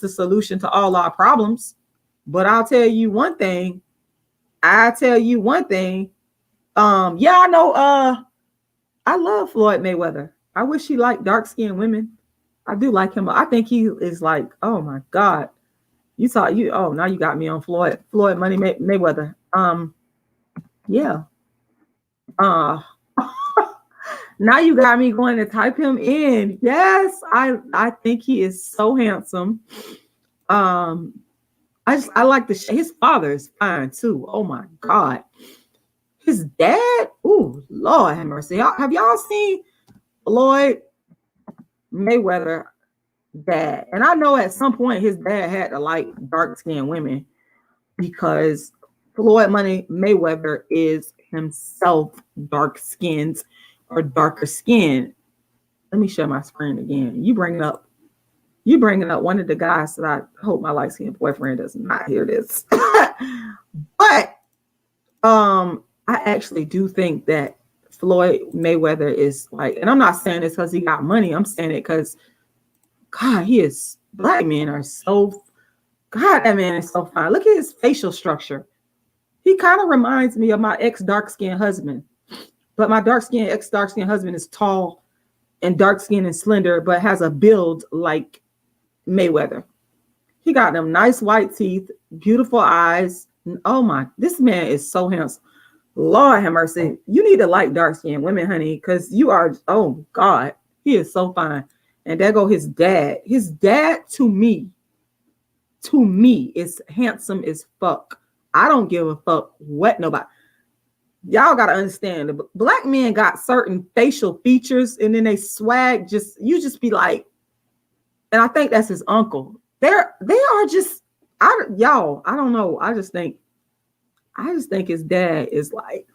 solution to all our problems. But I'll tell you one thing. I tell you one thing. Yeah, I know. I love Floyd Mayweather. I wish he liked dark-skinned women. I do like him. I think he is like, oh my God. You thought you, oh, now you got me on Floyd Money Mayweather. Yeah. Uh now you got me going to type him in. Yes, I think he is so handsome. I like his father is fine too. Oh my God. His dad, oh Lord have mercy. Have y'all seen Floyd Mayweather dad? And I know at some point his dad had to like dark-skinned women because Floyd Money Mayweather is himself dark-skinned or darker skinned. Let me share my screen again. You bringing up one of the guys that I hope my light-skinned boyfriend does not hear this. But I actually do think that Floyd Mayweather is like, and I'm not saying this because he got money. I'm saying it because God, black men are so, God, that man is so fine. Look at his facial structure. He kind of reminds me of my ex dark-skinned husband. But my ex dark-skinned husband is tall and dark-skinned and slender, but has a build like Mayweather. He got them nice white teeth, beautiful eyes. Oh my, this man is so handsome. Lord have mercy. You need to like dark-skinned women, honey, because you are, oh God, he is so fine. And there go his dad. His dad to me is handsome as fuck. I don't give a fuck what nobody. Y'all got to understand, the black men got certain facial features and then they swag, you just be like, and I think that's his uncle. They are just, y'all, I don't know. I just think his dad is like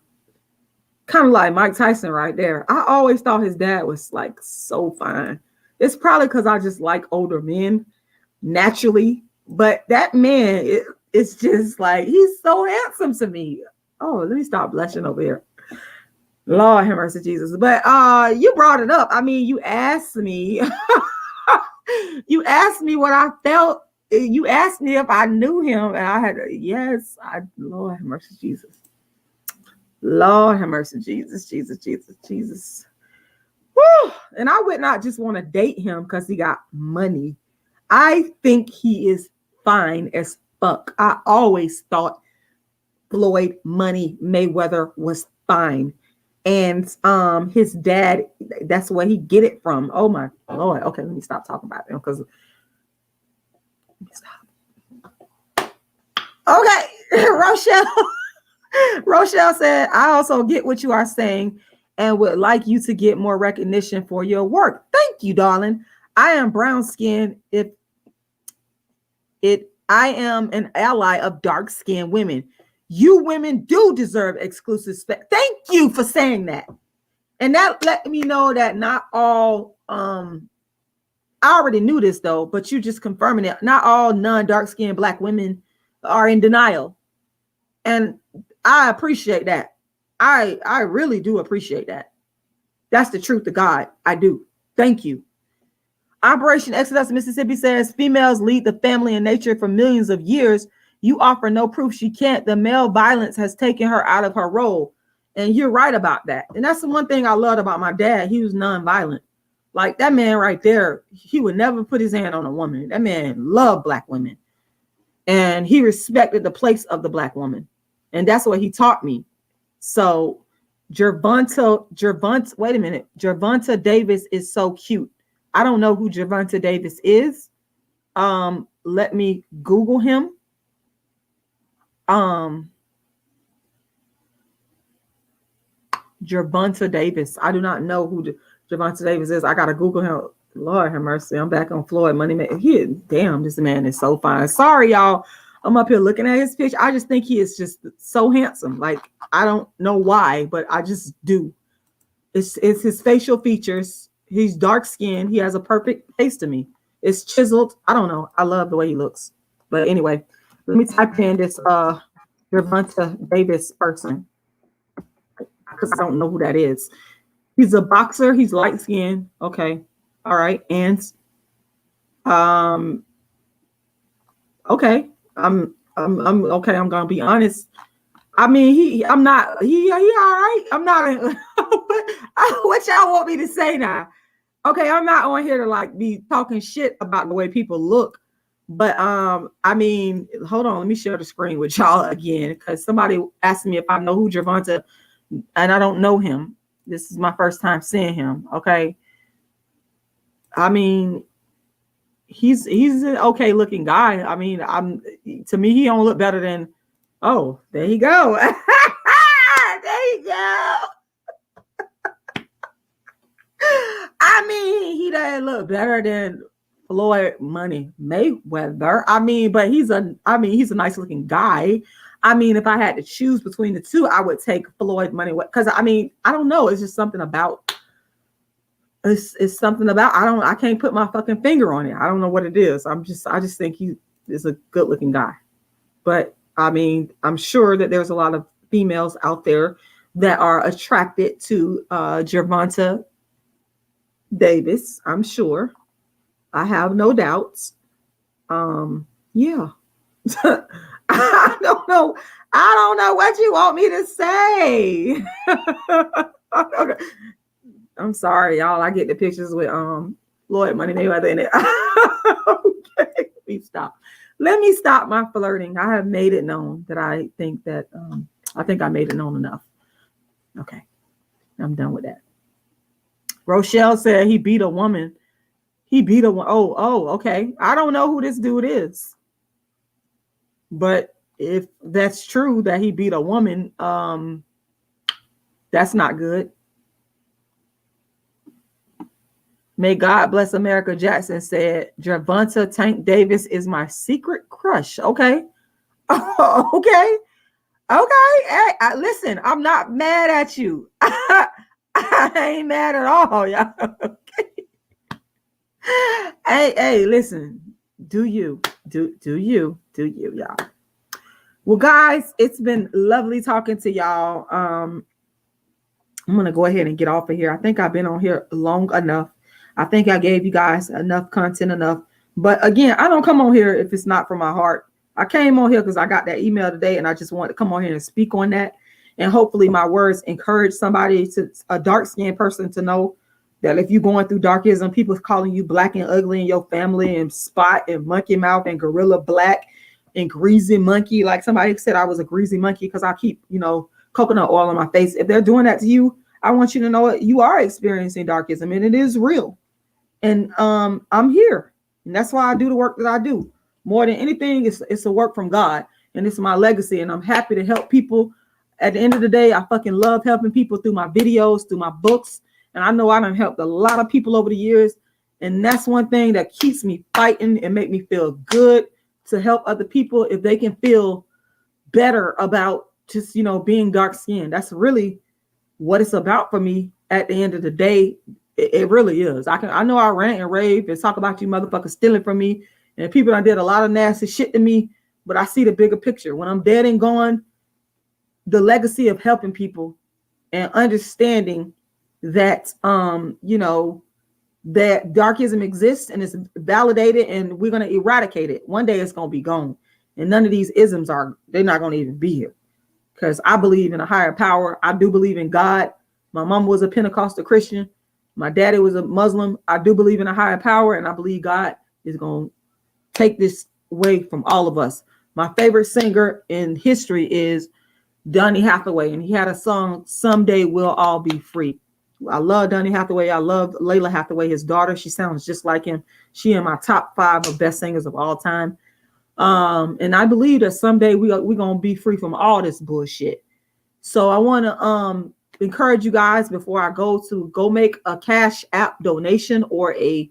kind of like Mike Tyson right there. I always thought his dad was like so fine. It's probably because I just like older men naturally, but that man, it's just like, he's so handsome to me. Oh, let me stop blushing over here. Lord have mercy, Jesus. But you brought it up. I mean, you asked me, you asked me what I felt. You asked me if I knew him, and I had yes. Lord have mercy, Jesus. Lord have mercy, Jesus, Jesus, Jesus, Jesus. Woo! And I would not just want to date him because he got money. I think he is fine as fuck. I always thought Floyd Money Mayweather was fine. And his dad, that's where he get it from. Oh my Lord. Okay, let me stop talking about him because okay. Rochelle said, I also get what you are saying and would like you to get more recognition for your work. Thank you, darling. I am brown skinned. I am an ally of dark skinned women. You women do deserve exclusive respect. Thank you for saying that. And that let me know that not all, I already knew this though, but you just confirming it. Not all non-dark skinned black women are in denial. And I appreciate that. I really do appreciate that. That's the truth of God. I do. Thank you. Operation Exodus Mississippi says females lead the family in nature for millions of years. You offer no proof she can't. The male violence has taken her out of her role. And you're right about that. And that's the one thing I loved about my dad. He was nonviolent. Like that man right there, he would never put his hand on a woman. That man loved black women. And he respected the place of the black woman. And that's what he taught me. So Gervonta, wait a minute. Gervonta Davis is so cute. I don't know who Gervonta Davis is. Let me Google him. Gervonta Davis. I do not know who Gervonta Davis is. I gotta Google him. Lord have mercy. I'm back on Floyd Money. Damn, this man is so fine. Sorry, y'all. I'm up here looking at his picture. I just think he is just so handsome. Like, I don't know why, but I just do. It's his facial features. He's dark skinned. He has a perfect face to me. It's chiseled. I don't know. I love the way he looks. But anyway, let me type in this Gervonta Davis person, because I don't know who that is. He's a boxer. He's light skinned. Okay. All right. And um I'm okay. I'm gonna be honest. I mean, I'm not. He all right. I'm not. What y'all want me to say now? Okay, I'm not on here to like be talking shit about the way people look. But I mean, hold on. Let me share the screen with y'all again, because somebody asked me if I know who Gervonta, and I don't know him. This is my first time seeing him. Okay. I mean, he's an okay looking guy. I mean, to me, he don't look better than. Oh, there you go. There you go. I mean, he doesn't look better than Floyd Money Mayweather. I mean, but he's a nice looking guy. I mean, if I had to choose between the two, I would take Floyd Money, because I mean, I don't know. It's just something about. It's something about. I can't put my fucking finger on it. I don't know what it is. I just think he is a good looking guy. But I mean, I'm sure that there's a lot of females out there that are attracted to Gervonta Davis. I'm sure. I have no doubts. Yeah. I don't know. I don't know what you want me to say. Okay. I'm sorry, y'all. I get the pictures with Floyd Money Mayweather in it. Okay, let me stop my flirting. I have made it known that I think I made it known enough. Okay, I'm done with that. Rochelle said he beat a woman. He beat a woman. Oh, okay. I don't know who this dude is, but if that's true that he beat a woman, that's not good. May God bless America. Jackson said, Gervonta Tank Davis is my secret crush. Okay. Okay. Hey, listen, I'm not mad at you. I ain't mad at all, y'all. Okay. Hey, listen. Do you, y'all. Well, guys, it's been lovely talking to y'all. I'm going to go ahead and get off of here. I think I've been on here long enough. I think I gave you guys enough content enough. But again, I don't come on here if it's not from my heart. I came on here because I got that email today and I just wanted to come on here and speak on that. And hopefully my words encourage somebody, a dark-skinned person, to know that if you're going through darkism, people calling you black and ugly in your family, and spot and monkey mouth and gorilla black and greasy monkey. Like somebody said I was a greasy monkey because I keep, coconut oil on my face. If they're doing that to you, I want you to know you are experiencing darkism and it is real. And I'm here. And that's why I do the work that I do. More than anything, it's a work from God. And it's my legacy. And I'm happy to help people. At the end of the day, I fucking love helping people through my videos, through my books. And I know I done helped a lot of people over the years. And that's one thing that keeps me fighting and make me feel good, to help other people if they can feel better about just, being dark skinned. That's really what it's about for me at the end of the day. It really is. I know I rant and rave and talk about you motherfuckers stealing from me, and people that did a lot of nasty shit to me, but I see the bigger picture. When I'm dead and gone, the legacy of helping people and understanding that that darkism exists and it's validated and we're going to eradicate it. One day it's going to be gone. And none of these isms they're not going to even be here. Because I believe in a higher power. I do believe in God. My mom was a Pentecostal Christian. My daddy was a Muslim. I do believe in a higher power, and I believe God is going to take this away from all of us. My favorite singer in history is Donny Hathaway, and he had a song, Someday We'll All Be Free. I love Donny Hathaway. I love Layla Hathaway, his daughter. She sounds just like him. She in my top 5 of best singers of all time. And I believe that someday we're going to be free from all this bullshit. So I want to encourage you guys, before I go make a Cash App donation or a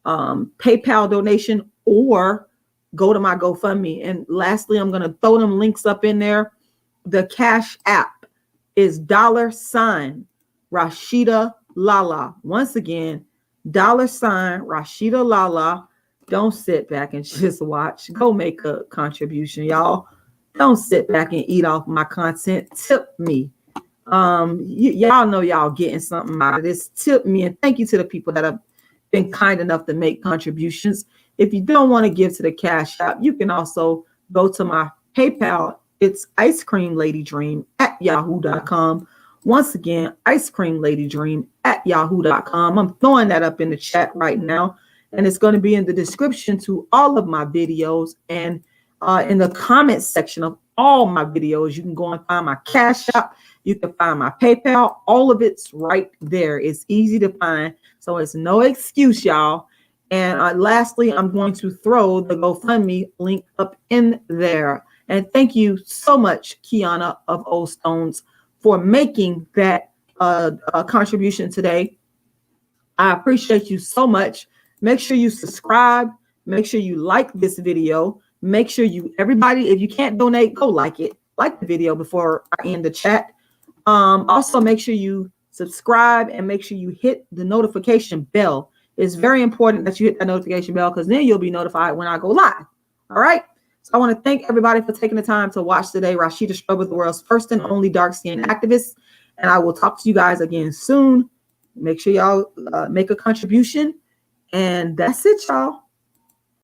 PayPal donation, or go to my GoFundMe. And lastly, I'm going to throw them links up in there. The Cash App is $Rashidalala. Once again, $Rashidalala. Don't sit back and just watch. Go make a contribution, y'all. Don't sit back and eat off my content. Tip me. Y'all know y'all getting something out of this. Tip me, and thank you to the people that have been kind enough to make contributions. If you don't want to give to the Cash App, you can also go to my PayPal. It's icecreamladydream@yahoo.com. Once again, icecreamladydream@yahoo.com. I'm throwing that up in the chat right now, and it's going to be in the description to all of my videos, and in the comment section of all my videos. You can go and find my Cash App. You can find my PayPal. All of it's right there. It's easy to find, so it's no excuse, y'all. And lastly, I'm going to throw the GoFundMe link up in there. And thank you so much, Kiana of Old Stones, for making that contribution today. I appreciate you so much. Make sure you subscribe. Make sure you like this video. Make sure everybody, if you can't donate, go like it. Like the video before I end the chat. Also, make sure you subscribe and make sure you hit the notification bell. It's very important that you hit that notification bell, because then you'll be notified when I go live. All right. So I want to thank everybody for taking the time to watch today. Rashida Struggle, the world's first and only dark-skinned activist. And I will talk to you guys again soon. Make sure y'all make a contribution. And that's it, y'all.